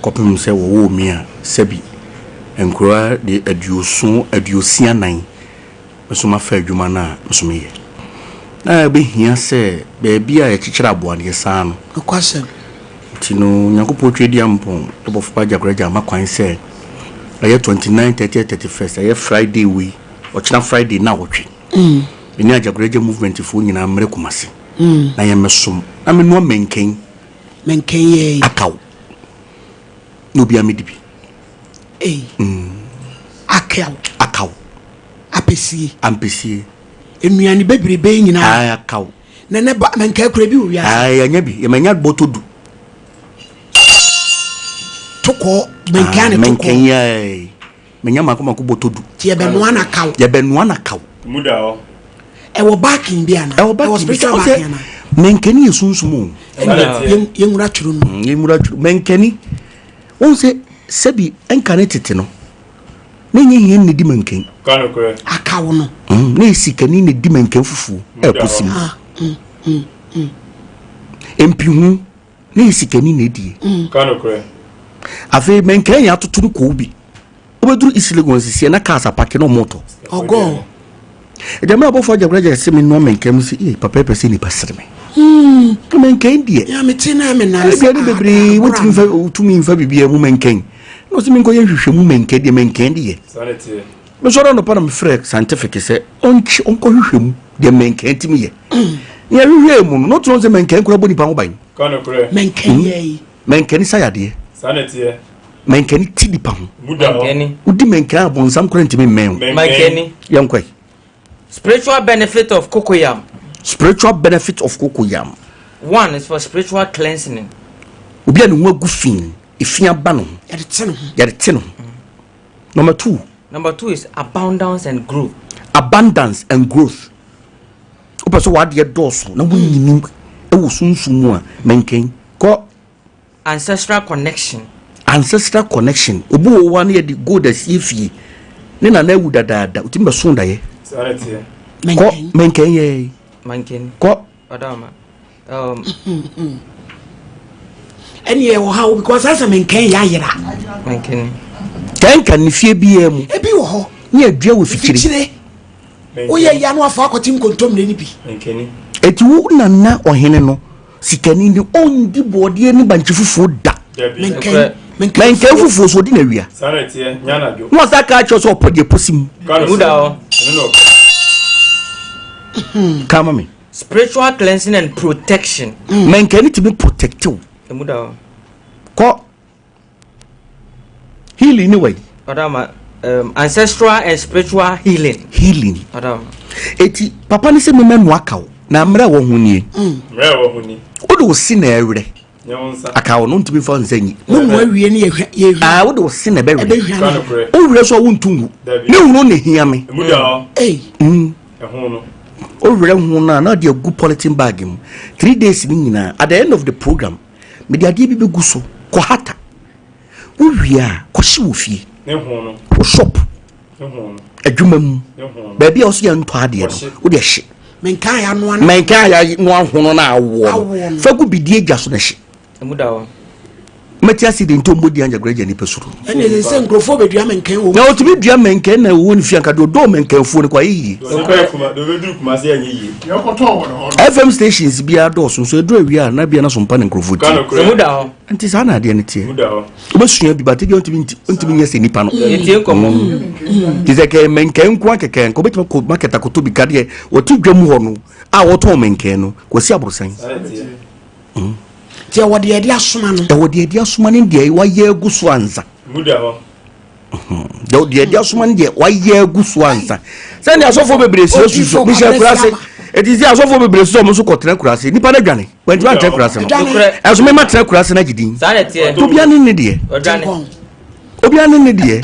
kopem se wo mi a sebi enkura de adiosia nan mesoma fa dwuma na mesoma ye na be hia se be bia ya chichira aboa ne sa no kwasem tino nyakopo twedi ampon to bofa jagraja makwan se aye 29 30 31st aye Friday we o china Friday na wotwe eni ajagraja movement fo nyina mre kumase na ye mesom na me no menken ye akaw no bia medibi akaw apesi ampesie enuani bebrebe nyina akaw na ne ba menka kura bi wi anya bi ye manya botodu toko menka ne toko menken ye menya makoma ko botodu ti ye benua na kaw muda o wo backing bi ana wo spiritual backing ana menkeni yesunsumu yengura churu no menkeni won se sebi enkane tete no nenye yen ne di menken kanu ko akawo no ne sikani ne di menken fufu eposim empihu ne sikani ne di kanu ko afi menken ya tuturu ko bi obeduru isilegon sisi na kasa pake no moto ogo ejama abofo jagraja se me no menken si papa pese ni pasere me menken die ya metina me na se bebre wotimi fa utumi fa bibia mu menken no se menko ye hwehwe mu menken die sanete me so no pa na me frɛ scientific se onko hwehwe mu de menken timi ye ya hwehwe mu no to se menken kura boni pa ho ban kanu ko menken ye menken sayade sanete menken ti di pa ho muda o udi menken abonsam kura ntimi men menken yankwai spiritual benefit of cocoyam. One is for spiritual cleansing. Obi anu wagu fin efia ba no ya de te no. Number 2 is abundance and growth. Opa so wade ye doso na wonyinim e wo sunsumu a menken ko ancestral connection. Obi wo wa na ye di go da siefie ne na na wu dadaada utimba so ndaye sanete menken ye ko adama any e wo ha because as menken ya yira menken kan ni fie bia mu e bi wo ho ne adua wo fikire o ye ya no afa akotim kontom ne ni bi menkeni eti wo na ohene no sikani ni ondi bode ni banchifufu da menken fufu so di na wia sanete nyana jo no saka cho so opode posim muda o kama me spiritual cleansing and protection. Menken to be protected muda o ko healing anyway adama ancestral and spiritual healing adama eti papa ni se me menu akaw na mra wo huni o do si na ewre akaw no ntimi fa nsanyi no mo awie ne ye o do si na be o wure so wontungu ne hunu ne hia me o wure hunu na de gu polythene bag mu 3 days ni nyina at the end of the program me de ade bi be gu so ko hata o wia ko hye wo fie ne hunu o shop adwuma mu ba bia o so ya nto ade no o de hye menka ya no hono na awo fa gu bidie gya so na hye muda o Metia si de ntombo di anja greja ni pesuru. Ene se se nkrofo be dua menken wo. Na otumi dua menken na wo ni fianka do menken fu ni kwa yi. FM stations bia do so edu awia na bia na Sompa Nkomo ti. Muda ho. Nti sa na de ne tie. Obesua bi bate bi ontimi nya se nipa no. Etie nkomo. Dizeke menken kwa keken ko betuma ko market akoto bi kade o ti dwam ho no a wo to menken no kwasi abrosan. Tia wode ye dia soma no. E wode ye dia soma ne de wa ye gu so anza. Muda ho. De ye dia soma ne de wa ye gu so anza. Se ne asofo bebre si osuso bi se kurase. Etizi asofo bebre si o mo so kotra kurase. Nipa na dwane. Wantu an tra kurase no. Eso me ma tra kurase na gidin. Sa na tie. To bia ne ne de. Odwane. Obia ne ne de.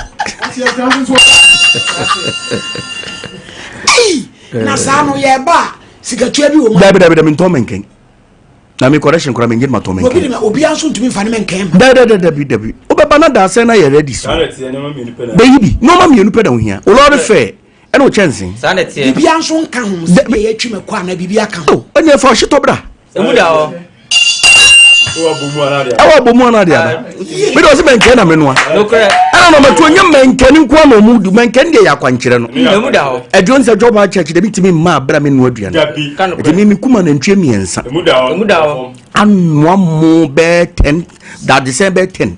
Na sa no ye ba sigatua bi wo ma. Da mi to menken. Na me correction kura me ngin ma to menken. Obi anso ntumi fa ne menken. Da. Obeba na da se na ye ready so. Be yibi. No ma me nu peda wo hia. O Lord fair. Eno chance. Sa na tie. Bibi anso nka ho se be ye twi me kwa na bibi aka. Oh, ene fa hye to bra. Muda ho. Ewa bomu na dia. Me do se menken na me no a. Nokre. Ana no mato nya menken nko na mu du menken de ya kwankire no. Muda ho. Edwon se job church de bitimi ma bra me no aduan. Eti mi kuma na ntwe miensa. Muda ho. Anwa mo be 10 that December 10.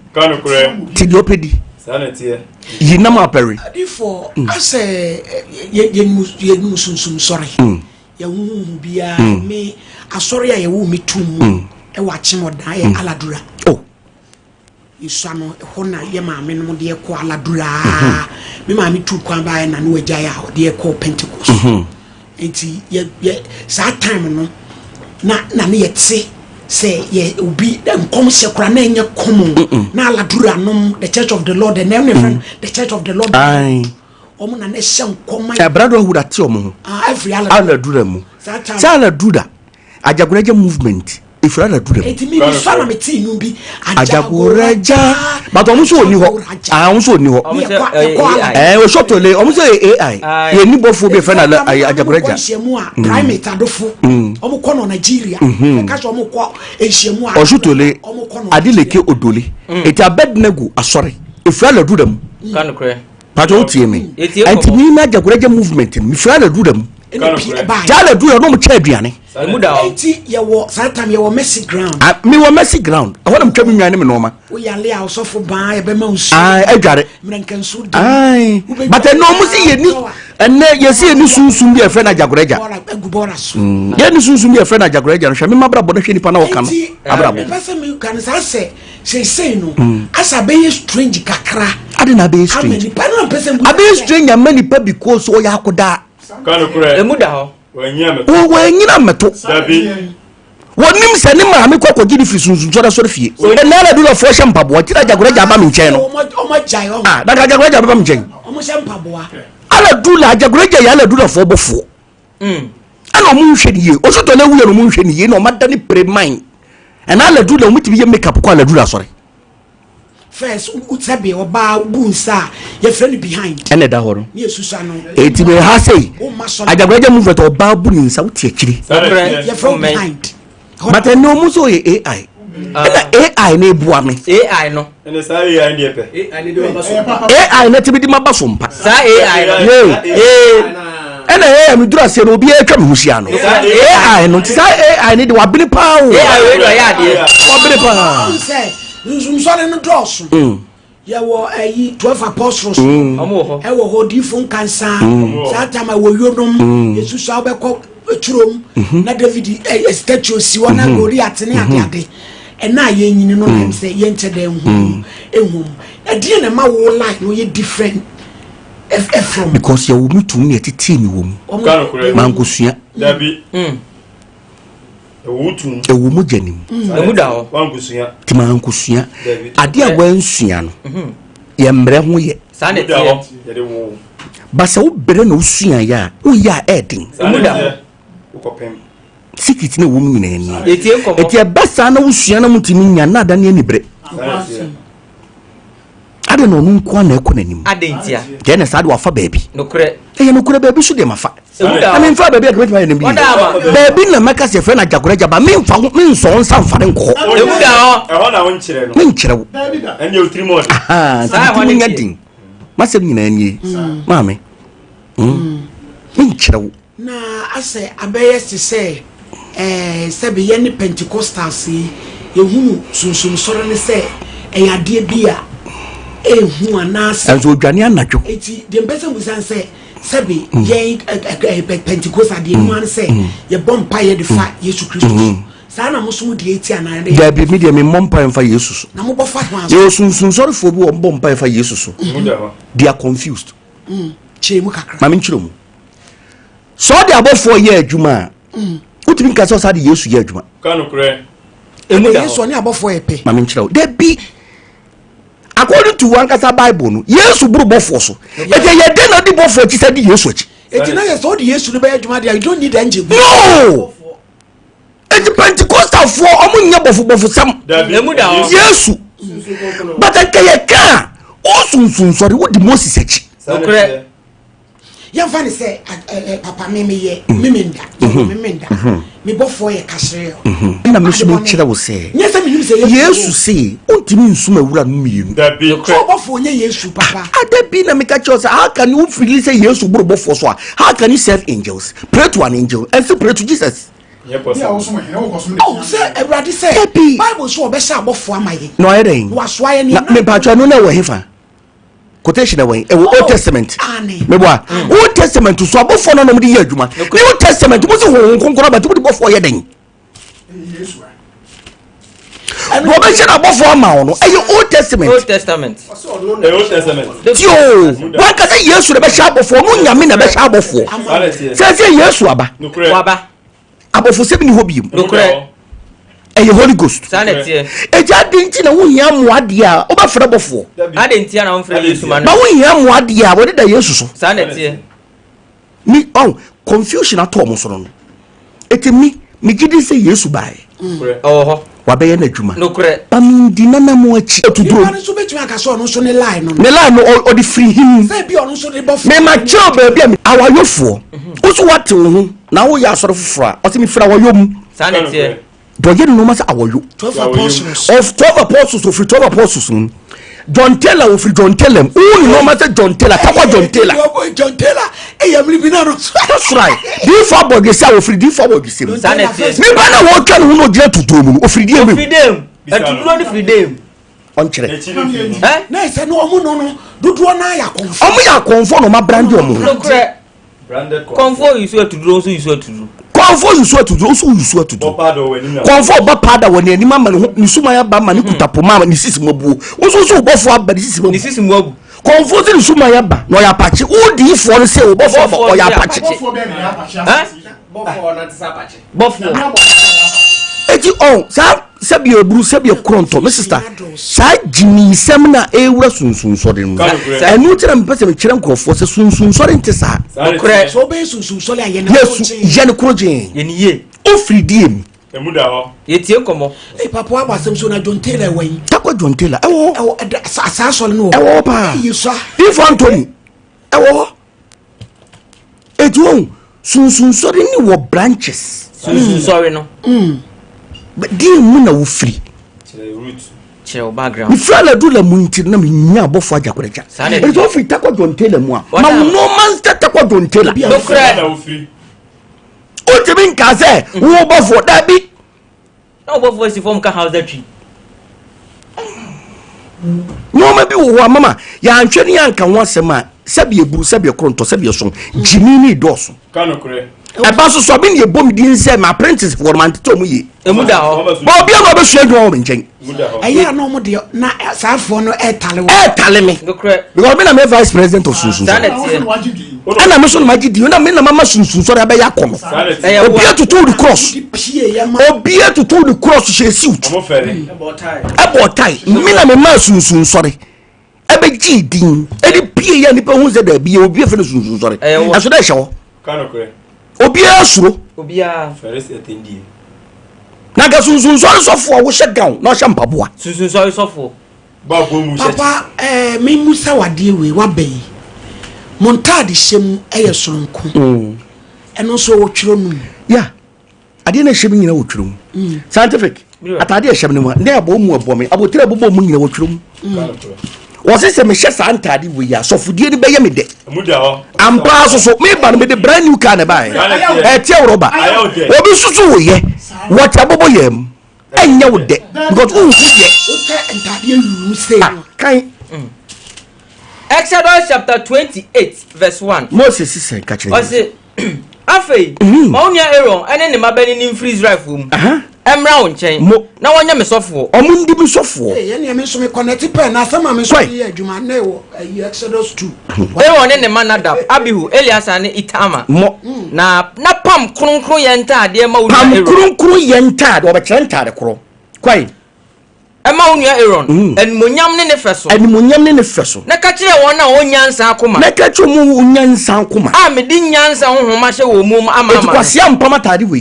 Ti diopedi. Sanity. Yi na ma peri. Before ase ye musunsum sorry. Ya wu bia me asori ya wu metum e wa chimoda ye aladura. Oh. Isano hona ye maame no de ko aladura. Me maame tu kwan ba na no agya ya de ko Pentecost. Enti ye sa time no na ne yetse say ye ubi nkom se kura na enye komo na aladura nom the Church of the Lord the name the Church of the Lord. Ai. Omo na ne hye nkom Ya brado hu da ti omo. Every aladura mu. Sa aladura ajagoreja movement. If you do them, it means son of a tea, no be Ajagoreja, but almost only what I also knew. We shot to lay almost AI. You need both for be friend Ajagoreja. Primate and dofu, Omukono Nigeria, Cashomo, Eshemua, or shoot to lay Adileke Odoli. It's a bed nego, sorry. If you do them, but don't see me. And to me, Ajagoreja movement, if you do them. Jala do no chabiane. Enti ye wo satam ye wo messy ground. Me wo messy ground. I want am twabi nwane me no ma. We ya le so for ban ye be ma usu. Ai adware. Mrenkan su. Ai. But no mu si ye ni. Enne ye si ni sunsun bi e friend Ajagoreja. Egubora su. Ye ni sunsun bi e friend Ajagoreja no hwe me mabra bo no hwe nipa na wo kan. Abrabo. Person me kan say no. Asa be strange kakra. Ade na be strange. Abi strange amani pa because o ya akoda. Muda ho. Wenyina meto. Wonim se ne ma me kokko gidi fi sunsun so da so fie. E na la du lo fo hye mpabo tira Ajagoreja ba me nchen no. Da Ajagoreja ba me nchen. Omo hye mpabo ala du la Ajagoreja ya la du lo fo bofo. Ana mu hwe niye. O so to na wuye no mu hwe niye no madani preman. E na la du la mutibi ye makeup ko ala du la sore. First utsabe oba bunsa ye friend behind ene da horo ye susa no eti me ha sei Ajagoreja movement oba bu ni nsa uti akiri ye friend behind but no mu so ye AI AI na ebu ame AI no ene sa AI ndi epe AI na tibidi mabasompa sa AI no ene AI mi dura se no obi atwa me husia no AI no ti sa AI ni de wabene pa o AI we do ya de wabene pa Nsumsore no drosso. Ya wo ayi 12 apostles. Omo ho. E wo hodi fun kansa. Satama wo yodom. Jesus abekọ eturom. Na David statue si wona Goliath ne ade. E na ye nyini no na say ye nchede ehum. E die na ma wo life no ye different. From because ya wo mitum ne tete mi wo mu. Mankosua. Dabi. Ewu mu janim. Muda ho. Wankusua. Ti mankosua. Ade a wansua no. Ye mre ho ye. Sa ne tie. Ye de wo. Basa wo bere na usua ya. Wo ya edin. Muda ho. Ukopem. Sikiti na wo mu nyina ni. Etie nkomo. Etie basa na usua na mutimi nya na ada ne ni bere. Ade no nko na eko nanim. Ade ntia. Je na sa de wafa baabi. Nokre. Ye nokre baabi so de mafa. I mean, for baby, I come to my baby, na make us a friend at Jacoreja, but me son, some foreign call. I want to win children. And you 3 more. I'm getting. Must have been any, mammy. Na I say, I bear to say, Sabi any Pentecostal see, you who soon sorry say, a dear beer, who are nas, and so Janiana. The person was say, Sabi, ye Pentecostal, the one say, your bomb pie the fat, Jesus Christ. Sana Musum the 80 and there be medium in Mompa and for Jesus. Namobo fat You soon sorry for bomb for Jesus. They are confused. Maminchum. So they are about 4 years, Juma. What do you mean? Castle had the use of Juma. Can't cry. And yes, only about 4 pay. Maminchum. There be, according to one Casa Bible, yes, who broke both for so. But they are not the both for it said the use which. It's not all the years to the bed, you don't need engine. No! It's a Pentecostal for Omunya for some. Yes, but I can't. Also, sorry, what the most is such. Young Fanny say, Papa, Mimi, Miminda, me both for a cashier. And I'm sure will say, yes, I mean, say, yes, to say, what do you mean, sooner will mean that be a for yes, Papa. Had there been a mechanic, how can you freely say yes to Bobo for so? How can you serve angels? Pray to an angel and still pray to Jesus. Oh, sir, everybody say, Bible so best about for my no, I ain't. Was why I don't know where he found. Quotation away, Old Testament. Old Testament to swap for no the year, Juma. New Testament was a home conqueror to go for your day. And what mention about for a mount? Old Testament. Old Testament. Old Testament. Yo, why can I yes to the best shop before? Moon, best shop before. Says yes, Waba. No crab. About for 7 hobby. No crab. And your Holy Ghost. Sanity. A jardin who yam what dear, over for before. I didn't hear on Friday to man. But we yam what dear, what did I use? Sanity. Me, oh, confusion at Thomas. It me didn't say yes to buy. Oh, Wabe and Juma. no crap. I mean, dinner more to do. The line or the free him. May my child be our you for. Also, what to now we are sort of fra, or me for our young Sanity. But you no matter our you 12 apostles of 12 apostles of 12 apostles. John Taylor of John Taylor. Oh, no matter John Taylor. John Taylor. John Taylor. Hey, I'm living out. That's right. Do for boy the same. Free for boy the same. Sanity. Me bana what can who no get to do? O free dem. Freedom. And to do the freedom. On chere. Eh? Na say no omo no. Do na ya confirm. Omo ya confirm no ma brand omo. No crap. Branded Comfort you swear to do, also you swear to do. Comfort you swear to do, also you swear to do. Comfort ba pada when any mama ni suma ya ba mani kutapo mama ni sisi mobu. Also bo for ba ni sisi mobu. Ni sisi mobu. Comfort ni suma ya ba no ya pachi. Who di for say o bo for ba o ya pachi. Bo na tisa pachi. Bo for. Eti on sa bi ebru sa bi ekronto my sister sa jini semna ewura sunsun so de no enu tira me pese me kire nkrofo se sunsun so de ntisa so be sunsun so le aye na ye ne kroje ye ni ye ofri diem emuda ho ye tie nkomo e papa wa basem so na John Taylor wen takwa John Taylor ewo asa so no ewo pa yisa if Anthony ewo etu sunsun so de ni wo branches sunsun sorry no but dear muna wo free chere background mi fala do la munti na mi nya bofo ajakoreja e so free takwa John Taylor mu a ma no man takwa John Taylor no credit wo free o te bin ka se wo bofo da bi no bofo si form ka house that tree no ma bi wo mama ya antwe ni anka ho asema sabi eburu sabi ekronto sabi so jimi ni doso kanu kure eba so bi ni ebom di nse ma apprentice for man to mu ye emuda ho ba obi na be sua dwo mo nchen aya no mo de na saafo no etale me no credit because me na me vice president of sunsun ana me so na magidi na me na mama sunsun so da be yakono obi atutu the cross obi atutu the cross she suit about tie me na me ma sunsun sorry ebe ji din edi pie ya nipa hu ze da bi obi afa sunsun sorry aso da hye wo kanu kure obi asuro obi a ferris attendee na ga sunsun sorry so for wo hye down na hye mpaboa sunsun sorry so for ba bo mu papa me musa wade we wa bai montade hyem eye sonko ɛno nso wɔtwerɛ no ya adeɛ na ɛhyɛ me nyina wɔtwerɛ mu scientific atade ɛhyɛ me no mu ne abɔ mu abɔ me abotire abobɔ mu nyina wɔtwerɛ mu wɔse sɛ mehyɛ saa ntade wɔ yi a sɔfodie no bɛyɛ me dɛ ampa so so meba no mede brand new car ne baɛ ɛtiɛ wo rɔba obi susu wo yɛ wɔte abobɔ yɛ mu ɛnyɛ wo dɛ because wohu yɛ wotɛ ntadeɛ yuru sei kan Exodus chapter 28 verse 1. Moses sɛ ka kyerɛ Ɔse afei ma onia Aaron ɛne ne mabani nim free Israel fom. Emra wo nkyɛn na wɔnyɛ me sɔfoɔ. Ɔmo ndi bi sɔfoɔ. Yɛ ne me so me connect pen na sama me so yɛ adwuma na wɔ Exodus 2. Aaron ne ne manadab Abihu Eliasa ne Itama. Na pam kronkron yɛ ntaadeɛ ma onia Aaron. Pam kronkron yɛ ntaade ɔbɛkyerɛ ntaade korɔ. Kwai Emma onia Aaron enmonyam ne fɛ so. Enmonyam ne fɛ so. Na ka kyerɛ wɔn na onyansa akoma. Na ka kyerɛ mu onyansa akoma. A me di nyansa honhoma hyɛ wɔ mu ama. Kwasi ampam taade wei.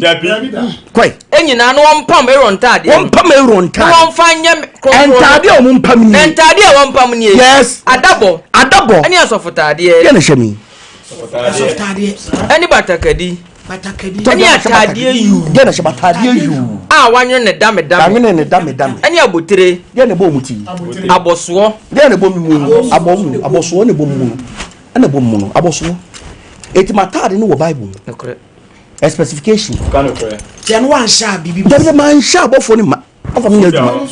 Kwai Enyina no wɔn pam Aaron taade. Wɔn pam Aaron taade. Wɔn fa nyɛ kronkron. Ntaade a wɔn pam ni. Ntaade a wɔn pam ni. Yes. Adabo. Ɛne asɔfo taade. Yɛ na hyɛ mi. Asɔfo taade. Ɛne batakadi. Ɛne ataade yu. Yɛ na hyɛ bataade yu. A wanyo ne dame. Wanyo ne dame. Ɛne abotire. Yɛ na bɔ mu ti. Abosoɔ. Yɛ na bɔ mu. Abosoɔ ne bɔ mu. Ɛna bɔ mu no. Abosoɔ. Eti mataade no wɔ Bible. A specification. Tiɛ no wan sha bibi. Dɛbɛ man sha abɔfo ne ma. Afa me adwuma.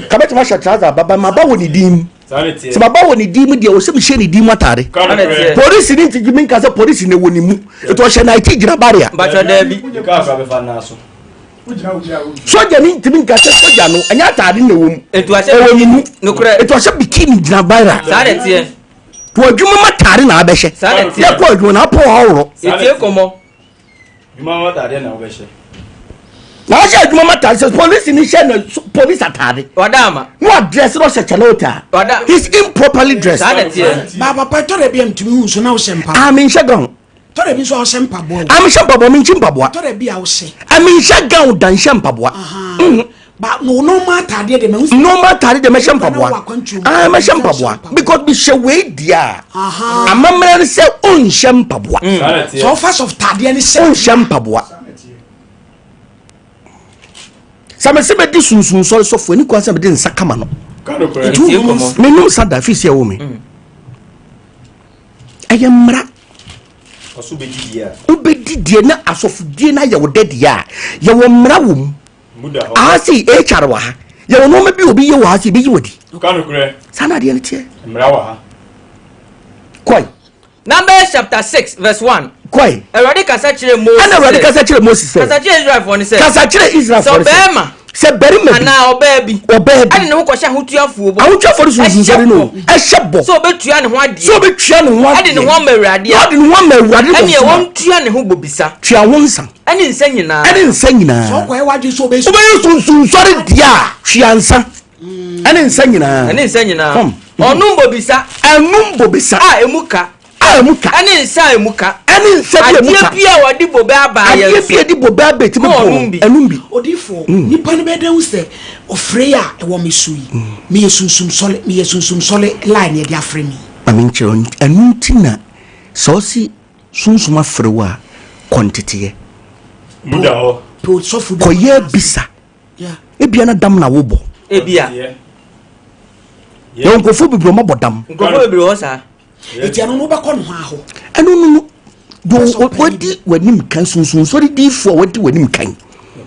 Kabɛtɛ ma hyɛ trouser baba ma ba wɔ ne dim. Se baba wɔ ne dim deɛ wɔsɛ me hyɛ ne dim atare. Police ni nti gimi nka sɛ police ne wɔ ne mu. Eto hyɛ na iti gyina barrier. Bacha dabi. Soja ni nti nka sɛ soja no anya atare ne wɔ mu. Eto hyɛ ne mu. Nokura. Eto hyɛ bikini gyina barrier. Saa de tie. To adwuma ma tare na abɛhyɛ. Saa de tie. Yɛ kɔ adwuma na apɔ hɔrɔ. Etie komo. Juma ma tare na obɛhyɛ. Na hyɛ adwuma ma tare sɛ police ni hyɛ na police atare. Wadama. No address no hyɛ chalota. He's improperly dressed. Saa de tie. Baba pa tore bi amtumi hu so na wo hyɛ mpa. Amin hyɛ gown. Tore bi so wo hyɛ mpa bo. Amin hyɛ mpa bo, min hyɛ mpa bo. Tore bi a wo hyɛ. Amin hyɛ gown dan hyɛ mpa bo. Ba no normal atade de me hu. Normal atade de me hyɛ mpa bo. Ah, me hyɛ mpa bo. Because me hyɛ we dia. Amamra ne sɛ on hyɛ mpa bo. So first of tade ne sɛ on hyɛ mpa bo. Sama se be di sunsun so sofo ni kwa se be di nsa kama no. Me no sa da fisi e wo me. Aye mra. Oso be didia. Obedi die na asofodie na ye wo dadia. Ye wo mra wo mu. Ah si HR wa ha. Ye wo no ma bi obi ye wa ha si be yi wodi. Sana de ne tie. Mra wa ha. Koi. Numbers chapter 6 verse 1. Koi. Eradi kasa kyerɛ Moses. Ana eradi kasa kyerɛ Moses. Kasa kyerɛ Israel for ne sɛ. Kasa kyerɛ Israel for ne sɛ. So bema. Se berima bi ana obaa bi ade ne ho kɔhyɛ ahotuafuo bo ahotuafuo so sunsun no ɛhyɛ bɔ so obetua ne ho ade so obetua ne ho ade ade ne ho amawurade ade ne ho amawurade ɛne wɔn tua ne ho bobisa tua ho nsa ɛne nsa nyinaa so kɔ ɛwadwe so obesu sunsun sɔre dia tua nsa ɛne nsa nyinaa ɔnum bobisa a emuka ɛne nsa emuka emuka bia wadi bobe abaya bia di bobe abeti mo enumbi odifo nipa ne bɛda hu sɛ ofre a ɛwɔ mesui me yesunsum sole line yɛ de afre mi amen kyerɛ enuntina sosi sunsuma frewa kontete muda ho to sofu koye bisa ebia na dam na wobo ebia yɛ nkofo bibro ma bodam nkofo bibro ho sa etiano no bɛkɔ no ho aho ɛno do wadi wanim kan sunsun so di fo wadi wanim kan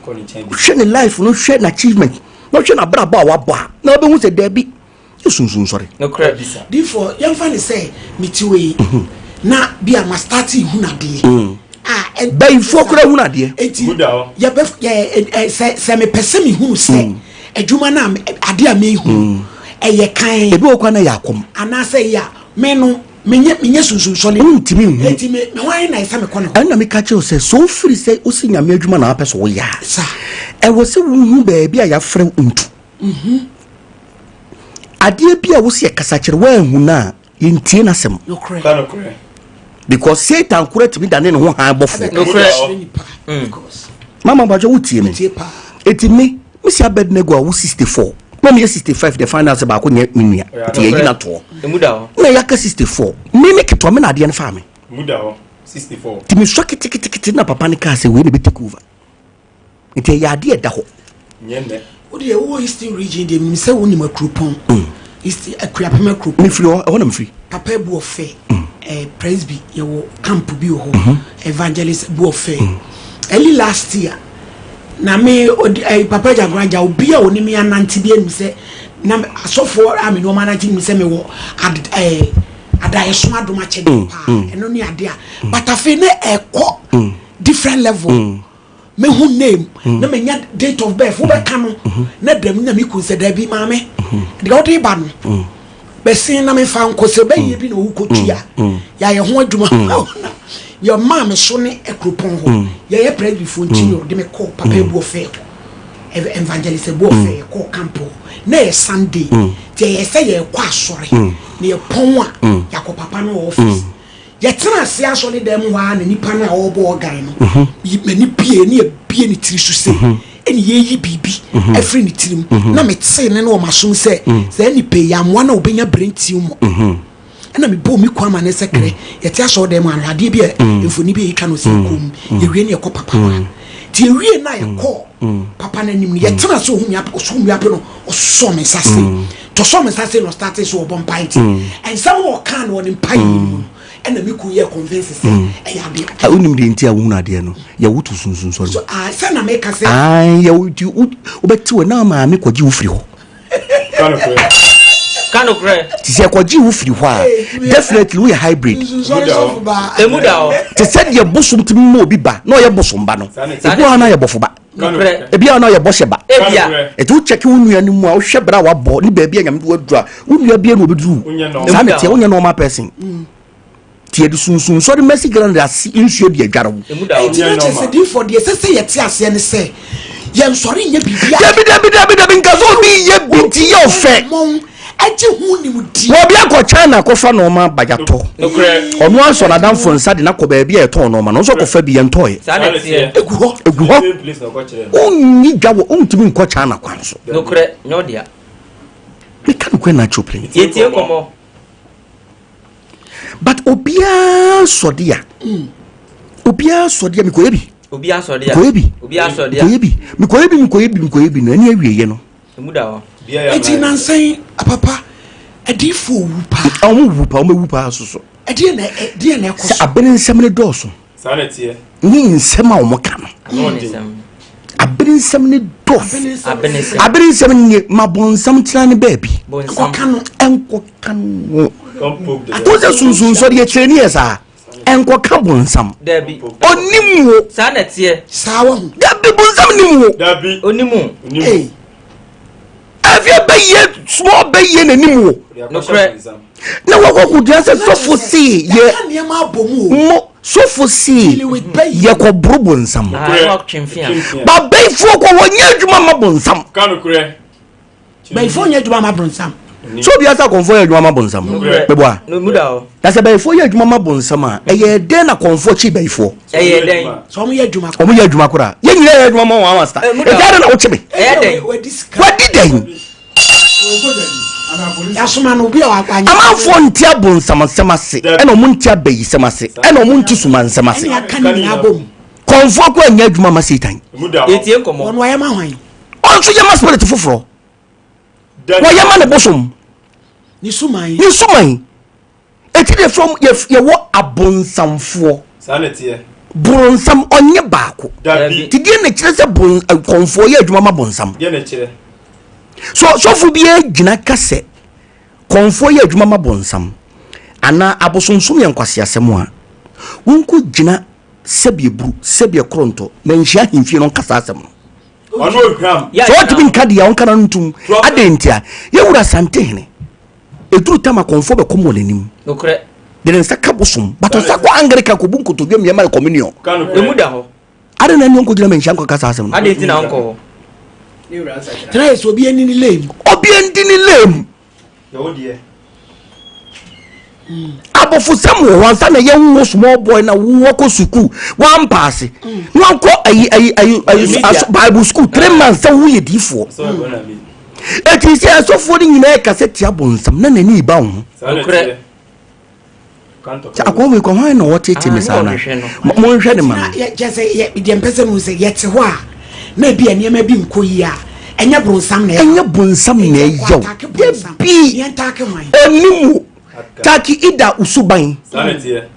hwɛ ne life no hwɛ na achievement no hwɛ na braba wa ba na obe hu sɛ dabi sunsun sɔre no crap di fo yɛmfa ne sɛ metiwe na bia ma start hu na de bai fo kora hu na de ya be sɛ me pɛsɛ me hu sɛ adwuma na ade a me hu ɛyɛ kan ebi okwa na yakom ana sɛ ya me no menye sunsun sole ntimi me wan na isa me kono ana me ka che se so firi se o si nyame adwuma na apeso wo ya sa e wo se wu ba bia ya frɛ untu ade bia wo se kasa kire wa hu na yentie na sem no correct because Satan correct me da ne ho han bofo no correct mama ba jo wutie me eti me si Abednego a wo 64 no me 65 the finals ba ko nya minua ti yina to emuda ho na ya ka 64 me ne keto me na ade ne fa me muda ho 64 timi so kitikiti na papa ne ka say we ne be take over nti ya de da ho nyenne odi e wo eastern region de mi say woni makropon east akuapema makropon mi free ho na mi free papa ebu ofe presby ye wo camp bi ho evangelist ebu ofe early last year na me papa Jagranja obi a oni mi ananti bi enu say na asofo ami no manage mi say me wo adaye so adoma chede pa eno ni ade a but afi ne eko different level me who name na me nya date of birth wo be ka no na dam na me consider bi ma me de go dey ba no be sin na me fa nkose be ye bi na wo kotua ya ye ho adwuma your mom so ne ekropon ho ye presby fontinho de me call papa ebu ofe evangelist ebu ofe call campo na ye Sunday tie ye say ye kwa asore na ye pon a yakọ papa no office ye tena se asole dem wa na nipa na obo ogan no mani pie ne bie ne tiri so se eni ye yi bibi every ni tirim na me tse ne no masom se ni pe ya mo na obenya brenti mo na me bo mi kwa ma ne sekre ye ti asole dem anade bi enfoni bi ka no se kom ye wie ne yakọ papa wa ti ye wie na yakọ papa na nim ye tena so hu mi ape no so me sase to so me sase no start so obon pint and some will can on pint and me ku ye convince say e ya de unim de ntia wu na de no ya wutu sunsun so say na make say ya wutu obeti we na ma me kwaji wo firi ho Kano kre ti se kwaji wo firi ho a definitely we hybrid emuda ti said ye bosum ti mo obi ba na ye bosum ba no ebu ana ye bofo ba ebi ana ye boshe ba etu check unua ni mu a wo hwe bra wa bo ni ba bia nyame do adura unua bia na obeduru sa na tie wonya normal person tie du sunsun so the mercy grand as insuo de adwaro emuda se di for the say ye ti ase ne say ye nsori nya bibia dabi nkazo bi ye binti ye ofe aje hu ni mudi wo bia ko China ko fa no ma bajato onu anso na dan fo nsa de na ko ba bia eto no ma no so ko fa bi ye ntoye egu ho unni gawo untimi nko China kwan so no kre nyodia me kan ko na choplin yetie komo but obia sodia mi ko yebi obia sodia mi ko yebi no ani awie ye no emuda ho eti nansen apapa edifo wupa wupa so edi na ekoso abene nsem ne doso sa na tie ni nsem a wo ka no abene nsem ne doso abene nsem ni mabonsam tira ne baabi enko kanu atoza sunsun so de treni esa enko ka bonsam dabi onimu sa na tie sawa hu dabi bonsam nimu dabi onimu avia baye small baye nanimu no kre na wako dia se sofo si ye ne ma bomu mo sofo si ye ko brobo nsam ba bay fo ko wonya adwuma ma bonsam kanu kre bay fo nya adwuma ma bonsam so bia sa konfo ye adwuma ma bonsam beboa no muda o da se bay fo ye adwuma ma bonsam a eye den na konfo chi bay fo eye den so mo ye adwuma kora ye nyira ye adwuma ma wa master e da na wo chebe eye den wadi den yasoma no bi a kwanya amafo ntia bonsam semase eno mu ntia bayi semase eno mu ntisuma semase ene aka ni abom konfo ko anya adwuma ma setan yetie komo ono ya ma hwan onso ye ma spirit foforo wa ye ma ne bosom ni suman eti de from ye wo abonsamfo sa na tie bonsam onye baako dabi ti die ne kire se konfo ye adwuma ma bonsam ye na kire so fu bia gina kase konfo ye adwuma ma bonsam ana abosonsum ye nkwase asem a wonku gina sebie bru sebie kronto na nhia himfie no kasa asem no ono gram so what bin kadi ya onka na ntum adentia ye wura sante hene eduru tama konfo be komo nanim no kre de nsa ka bosom bato sa ko angrika ko bunko to dwem ye ma communion kanu kre emuda ho ade na ni onko gina menhia nko kasa asem no ade ti na onko try so bi eni ni lame yo die abofu sam wo wansa na ye wo small boy na wo ko suku wan pass no ko ayi Bible school 3 months so wo ye difo so go na mi eti se asofo ni nyina ka se tia bonsam na nani ba ho sa na tie akwa ko hwan na wote ti me sana mo nhwe ne ma je say ye de mpese mu say ye te ho a na bi aniema bi nkoyi a enya bronsam na yaw bi yentake man onimu taki ida usuban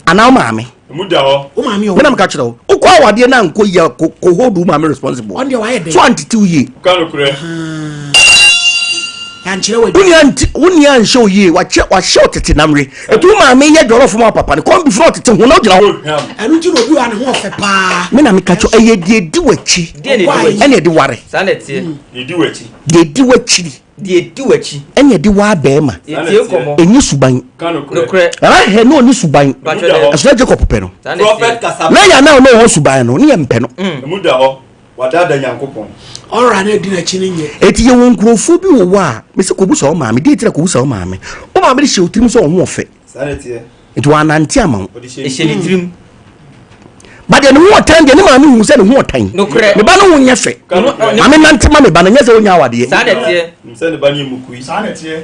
ana maame muda ho o maame o menam ka kire wo ukwa awade na nkoyi ko hold maame responsible on the why dey so antiti ye kanokure yankire we unia nsho ye wa hye otete namre etu maame ye dworo fo papa ne come before otete ho na ogina ho enu ti no bi wa ne ho ofe pa menam ka kire eye die di wachi ene di ware sanete di wachi di wachi di wachi ene di wa be ma enyi suban kanokure he no ni suban aso Jacob pe no prophet kasaba na ya na no ho suban no ne ye mpe no muda ho wadada nyankopon ora na di na chi nye eti ye won krofo bi wo wa me se ko bu so maame de tira ko bu so maame o maame de hye otirim so ho ofe sanete eti wa nanti ama ehye tirim ba de no ho tan de ne maame hu se ne ho tan me ba no ho nya fe maame nanti ma me ba na nya se onya awade sanete mse ne ba ni mukui sanete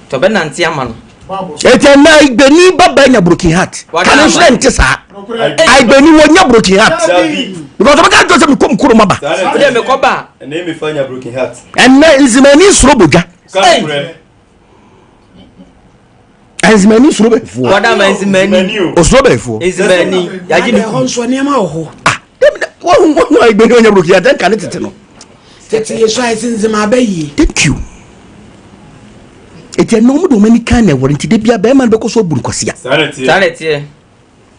to be nanti ama no eti na igbeni baba nya broken heart kan so ente sa igbeni wo nya broken heart because we can't just come kuro maba de me ko ba na me fanya broken heart and na nzimani suro boga kanokure nzimani suro be fu wada ma nzimani o suro be fu nzimani yaji ni ho nso ne ma ho wo igbeni nya broken heart kan tete no tete ye so ai sinzima abayi thank you eti no mu do mani kan na warranty de bia be man be ko so buru kwasia sanete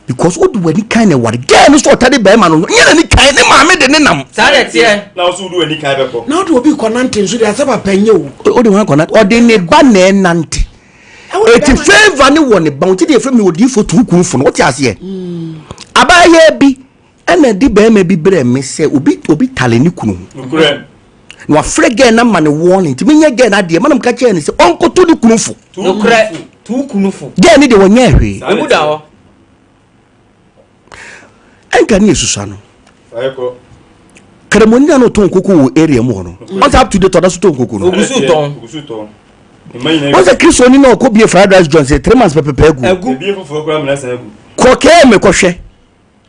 because what do we kind of what again so tade be man no nya ni kan ne maame de ne nam sanete na so do ani kan be ko na do obi konante nso de asaba panye o de wan konante o de ne ba na nante eti favor ne woni ba o ti de fam ne odi fo tu kun fo no what ase abaye bi ena di be ma bi bre me se obi tale ni kunu no afre gen na man warning ti menye gen na de manam ka che ne se onko to ni kunu fo nokure tu kunu fo gen ni de wonya hwe emuda ho enka ni esusa no ayeko kremoni na no ton koko wo area mu no on up to the to da so ton koko no ogusu ton what's the Chris oni na ko be fried rice joint say 3 months pepe egu be fofo kura me na san egu ko ke me ko hwe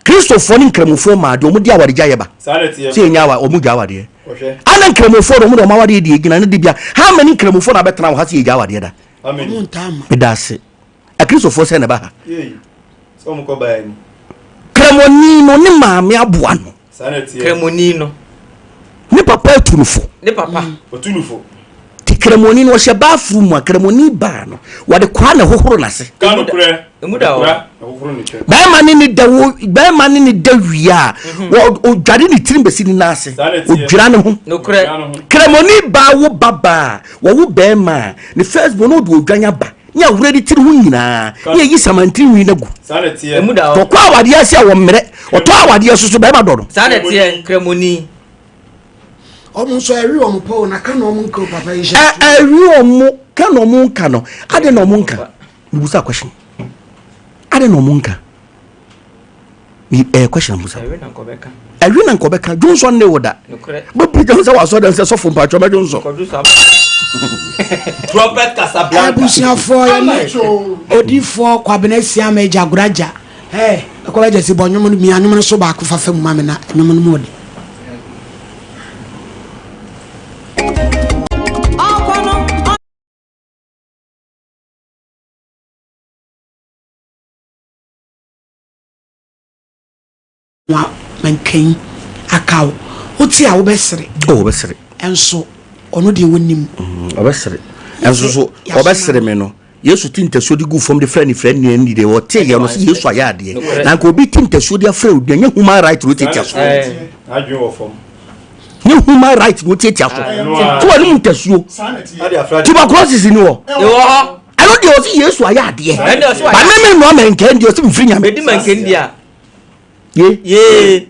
Christopher ni kremofo ma de omudi awade jaye ba sanete se nyawa omudi awade ana kremofo do mu do ma wade de gina ne de bia how many kremofo na betena wo ha se awade da amen bedase a Christopher se ne ba ha so mo ko ba ni kremoni no ne maame aboa no sanete kremoni no ne papa tunufo ne papa otunufo ti kremoni no hye baafru mu a kremoni ba no wade kwa na hohoro na se kanokure emuda ho hohoro ni che ba ma ni da wia o dwade ni tirim besi ni na ase o dwira ne ho nokure kremoni ba wo baba wo ba ma ne first born o do dwanya ba nya wuredi tiri hu nyina ye yi samantiri wi na gu sanete emuda ho to kwa awade ase a wo mmere o to awade asusu ba do no sanete kremoni omo so ewi omo po na kana omo nko papa yi she ewi omo kana omo nka no ade na omo nka busa question ade na omo nka ni question busa ewi na nkobeka Johnson ne woda be pija se wa so da se so fo mpacho me Johnson prophet Casablanca abusia fo ya ne odi fo kwabena sia ma jaguraja ko ba jesi bo nyom no mi anyom no so ba ko fa fam ma me na nyom no mo de wa mankan akaw oti a wo besere o besere enso ono de wonim o besere enso so o besere me no Yesu tinteso di gu from the friend ni de wo te ye no Yesu ayade na ko bi tinteso di afre odi nya human right ro te tiaso adwen wo fom ni human right ro te tiaso to wani tinteso tuberculosis ni wo I don't know si Yesu ayade ba me no menkan di o si mfiri nya me di menkan dia ye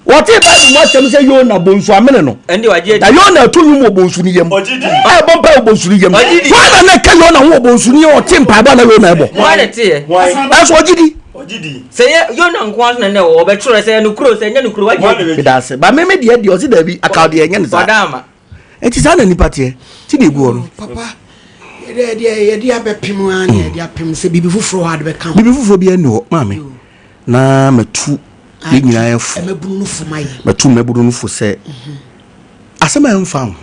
what if I must say you na bonsu amene no ende waje da yo na tunu mo bonsu ni yem ai bompa bonsu ni yem wala na ka yo na wo bonsu ni o timpa ba na yo na ebo wala tie that's ogidi say yo na nkwa na wo be tro say no kuro say nya no kuro waje bidase ba me de o si da bi akade nya ne sa badama enti sa na nipa tie ti de gu no papa dia be pim an dia pim se bibi fufuro ha de be kan bibi fufuro bi eni ho mame na metu de nyina yefo mebunu no fu mai metu mebunu no fu se asema emfa ho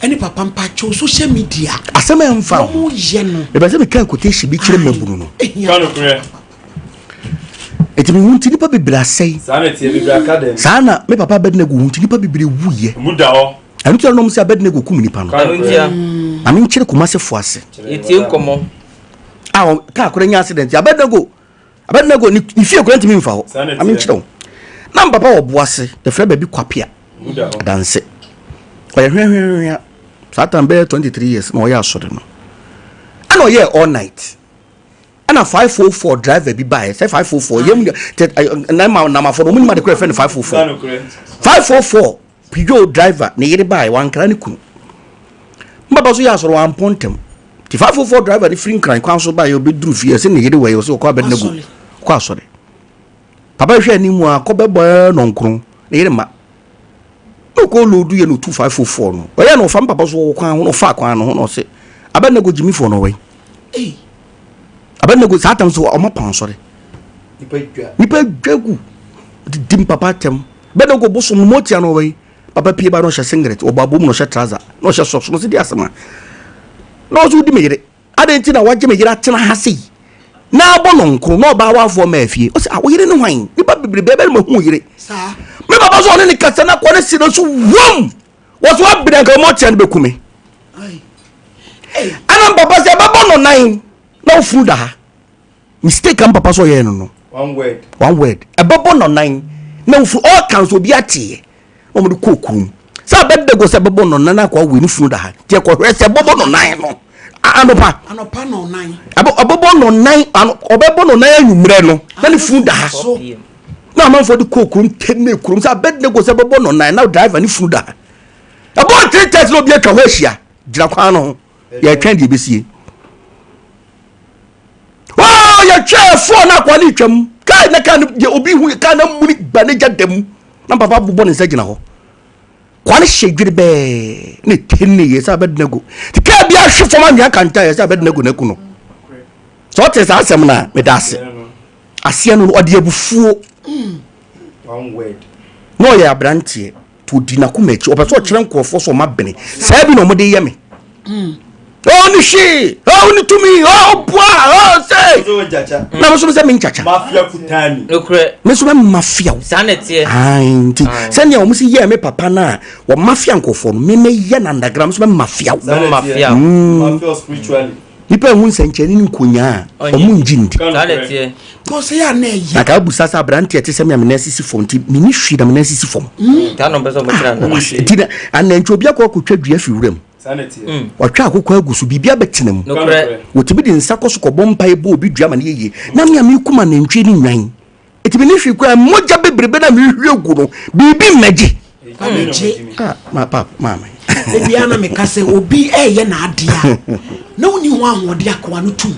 any papa mpacho social media asema emfa ho mo ye no e be se me kan quotation bi kire mebunu no kanu kure etimi hunti nipa bibira asai sana tie bibira academy sana me papa Abednego hunti nipa bibira wuye muda ho anu tira no mo se Abednego kum nipa no ami nkire komase fo ase etie nkomo ka akora nya accident Abednego ni fie akora ntimi mfa ho ami nkire wo na papa wo boase the friend baby kwapia muda ho danse oye hwehwehwe satan be 23 years na oye asode no ana oye all night ana 544 driver bi buy say 544 yem na ma for no ma de kure friend 544 544 pijo driver ne yiri buy wan kra ne kunu mbaba so ya soro wan pontem ti 544 driver ni free kran kwan so buy obi dru fie se ne yiri we so ko Abednego ko asore papa hwe ani mu akobebo no nkron ne yiri ma ko lodu ye no 2544 no oya no fam papa so kwan no fa kwan no no se Abednego jimi fo no we Abednego satam so o ma pan sore nipa dwagu dim papa tem Abednego boso no motia no we papa pie ba no hye singlet o babo mu no hye trouser no hye socks no se di asema no so di meyire adenti na waje meyire atena ha sei na abo no nkro no ba wafo ma afie o se a wo yire ne hwan nipa bibire bebe ma hu yire sa me baba so ne kasa na ko ne si no so wom wo so abida ka motia no bekume ana papa se baba no nine na ofu da ha mistake am papa so ye no one word ababo no nine na ofu all council obi atie o mo de kokun sa Abednego se babo no na kwa we ni funu da ha tie ko hwe se babo no nine no anopa no nine ababo no nine obabo no nine anwumre no na ni funu da ha na man for de kokun tenne kurum sa Abednego se babo no nine na driver ni funu da ha abo 3 test no bi atwa hwahia gira kwa no ye twan de besie ya chair phone na kwa ni twam kai na kan obi hu kan na muni baneja dem na papa bubo ne sagina ho kwa ne hwedwire be ne tenne ye sa Abednego tika bia hwe foma nwa kanta ye sa Abednego na ku no so te sa asem na me dase asia no ode abufuo one word no ya abrantie to di na kumachi opeso kire nkofo so mabene sa bi no mo de ye me ni she ni to me boa say na so say me nchacha mafia kutani okre me so me mafia sanete anti senya o musi ye me papa na wo mafia nkofo no me ye na underground so me mafia mafia spiritually nipa hu nsanchani ni nkonya o mu njindi sanete ko se ya na ye aka busasa abrante ete se me amnesisi fom ti me ni hwi da amnesisi fom ta no beso mo kira no ti anancho bia ko twatwa fi wuram sanity watwa akokwa agusu bibia betenam wotibi di nsa koso kobompa ebo obi duama na yeye na me amekuma na ntwe ni nwan etibi ni hwi kwa moja bebrebe na me hwi egu no bibi magi ma pap mama ebia na me kase obi eye na adea na oni ho ahode akwa no tum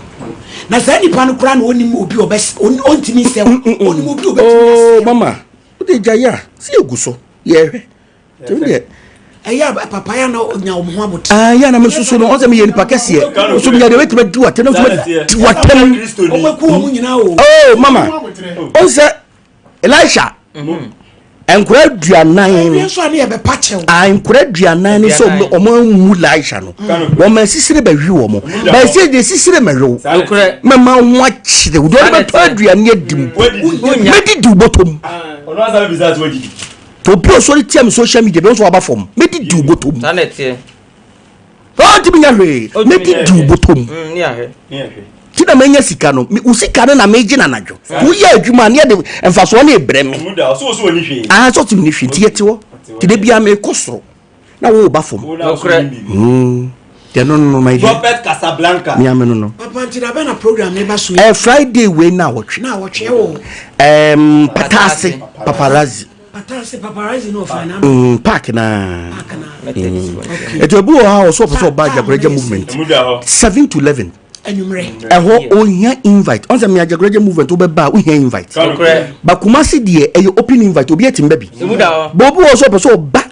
na sa nipa no kura na oni obi obes ontimi se oni obi obetimi mama ode jaya si eguso ye hwe tinde eya papa ya na nya omho abot ya na mesusu no onse me ye nipa kese so me de wetima du atena so watem omeku omu nyina o mama onse Elisha enkura duanan so ani e be pachew enkura duanan ni so omo mu Elisha no wo ma sisire ba hwi wo mo ba se de sisire ma hwo mama nwa chire wo do ba to aduane adim medi du botom ono asa be bizat wadi to bio so tiam social media be so aba form medi du botom sanete ti binya hwe medi du botom ni ahwe ti na manya sika no usika na meji na najo wo ye adwuma na de emfaso na ebreme muda so so ni hwe so ti ni hwe ti yetiwo ti de bia me kosoro na wo ba form no my dear Prophet Casablanca mi ameno no papa ti da be na program ne ba so Friday we na watch wo patase paparazzi no fine park na eto bu ha so so ba Jaguar movement 7 to 11 enumre ohia invite on say me Jaguar movement o be ba ohia invite ba Kumasi de e open invite obi etimba bi bobu so so ba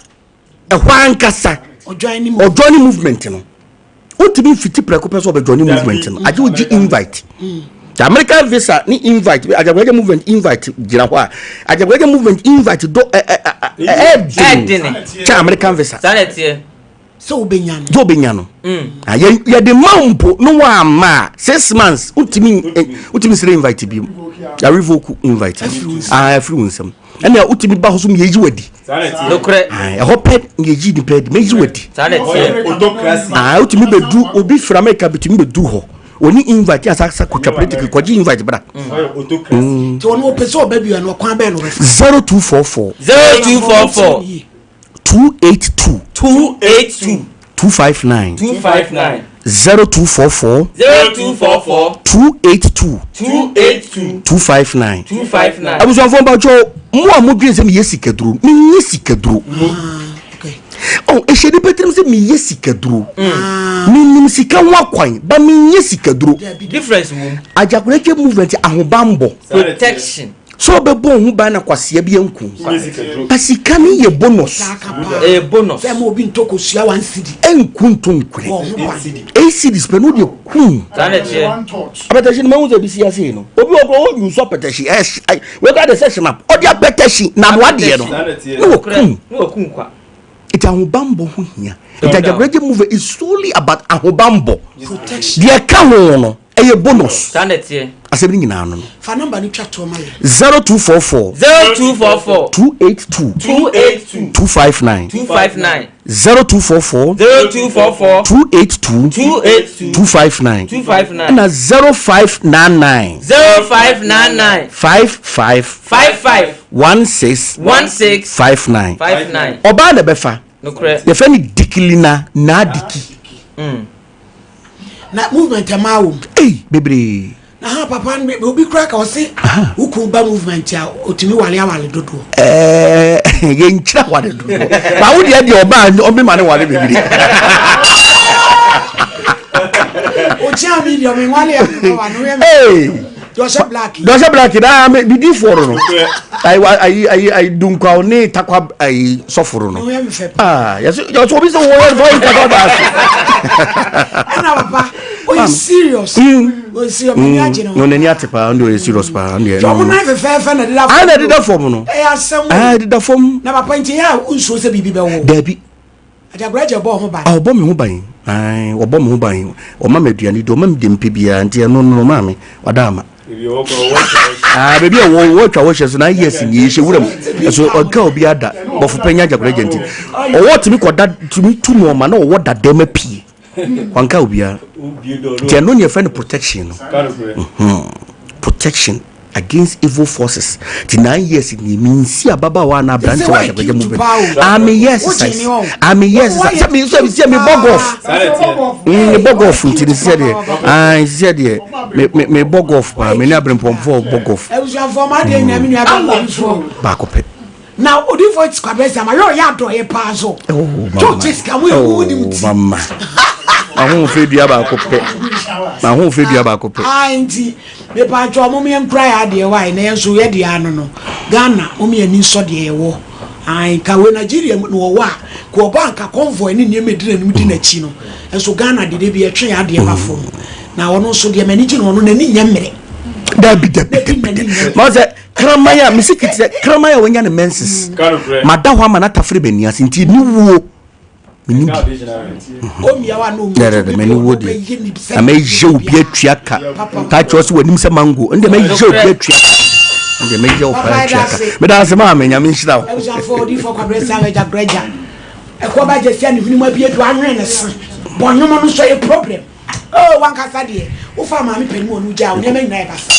hwankasa ojoin movement no what to be 50 precopeso of a joining movement? I do invite. The American visa ni invite. I just movement invite. Jirawa. I just movement invite. Do American visa. So benyano. Do benyano. Ya the mampo no wa ma 6 months. Utimi sere invite bi. Ya revoke invite. Free some. And ya utimi ba hoso meji wadi. No kre. I hope ngeji di ped meji wadi. Autocracy. Utimi bedu obi fra America bitimi bedu ho. Oni invite asaksa kutwa politically kwaji invite bra. To no person baby no kwan be no 0244 282 259 0244 282 259 abuso afon ba cho mo amodwen se me yesikaduro me yesikaduro oh eshedi petrim se me yesikaduro nim sika wakwan ba me yesikaduro difference mum ajakureke movement ahobambo protection so be bon hu ba na kwase bia nku pasika ni ye bonus bonus se mo bi ntoko sua 1 cedi enku ntonkure cedis pe no de kun apetition ma unze bisi ase no obi okro you so apetition we got the session up odi apetition na no ade no no kun kwa it ahobambo hu hia it ajabrege move is solely about ahobambo protection de ka ho no eye bonus asebni nyina no fa number ni twa to ma 0244 0244 282 259 0244 282 259 and 0599 55 16 oba na befa the friend dikilina na diki na movement amawo bebre na ha papa obi kura ka o se ukun ba movement a otimi wale dodo ye nchira wale dodo ba wo de oba obi ma ne wale bebre o cha mi de mi wale ya wa no ye Dosha Black na me bidi foro no I dunkwa ni takwa ai soforo no yes you so be so wo takwa ba ana papa o serious o serious me aje no no ni atepa ndo serious pa ndo so mo na fe na dida form na dida form no dida form na papa nti ya unso se bibi be wo dabi ajagraje bo ho ban bo me ho ban obo me ho ban o ma maduani do ma me dempe bia nti no mama wadama baby watch so na yes ni she wuram so oga obi ada bofu panya ajagraje nti o what me koda tumi tumo ma na o woda dem pie kwanka obi a ti no ne friend protection protection against evil forces ti 9 years ni minsi ababa wa na branch wa ajagraje movement yes me bog off nti ni said me bog off pa me na brempomfo bog off e was your former dey na me nu abamfo ba ko pe now odi voice kwabeza ma yo ya do e pa so don't just come we would mama ahun fe dua ba ko pe anti me pa jo mo me cry ade why na enso ye de ano no Ghana mo me ani so de ewo ai ka we Nigeria no wa ko banka convoy ni medina ni mudi na chi no enso Ghana de bi etwe ade ba fo na wono so de mani gi no na ni nyamere dabi ma ze kramaya misikiti kramaya wonya ne menses madaho ama na tafre bani asinti ni wuo mini omiawa no meni wodi ama je obi atuaka ka choso wanim se mango inde ma je obi atuaka inde ma je obi atuaka me da se ma amenya me nhira wo e ja for di for kwabresa aja greja e ko ba je sia ni huni ma bi edu anwen ne se bonyomo no so e problem oh wan kasa de wo fa ma me panimu onu ja wo ne ma nyina e kasa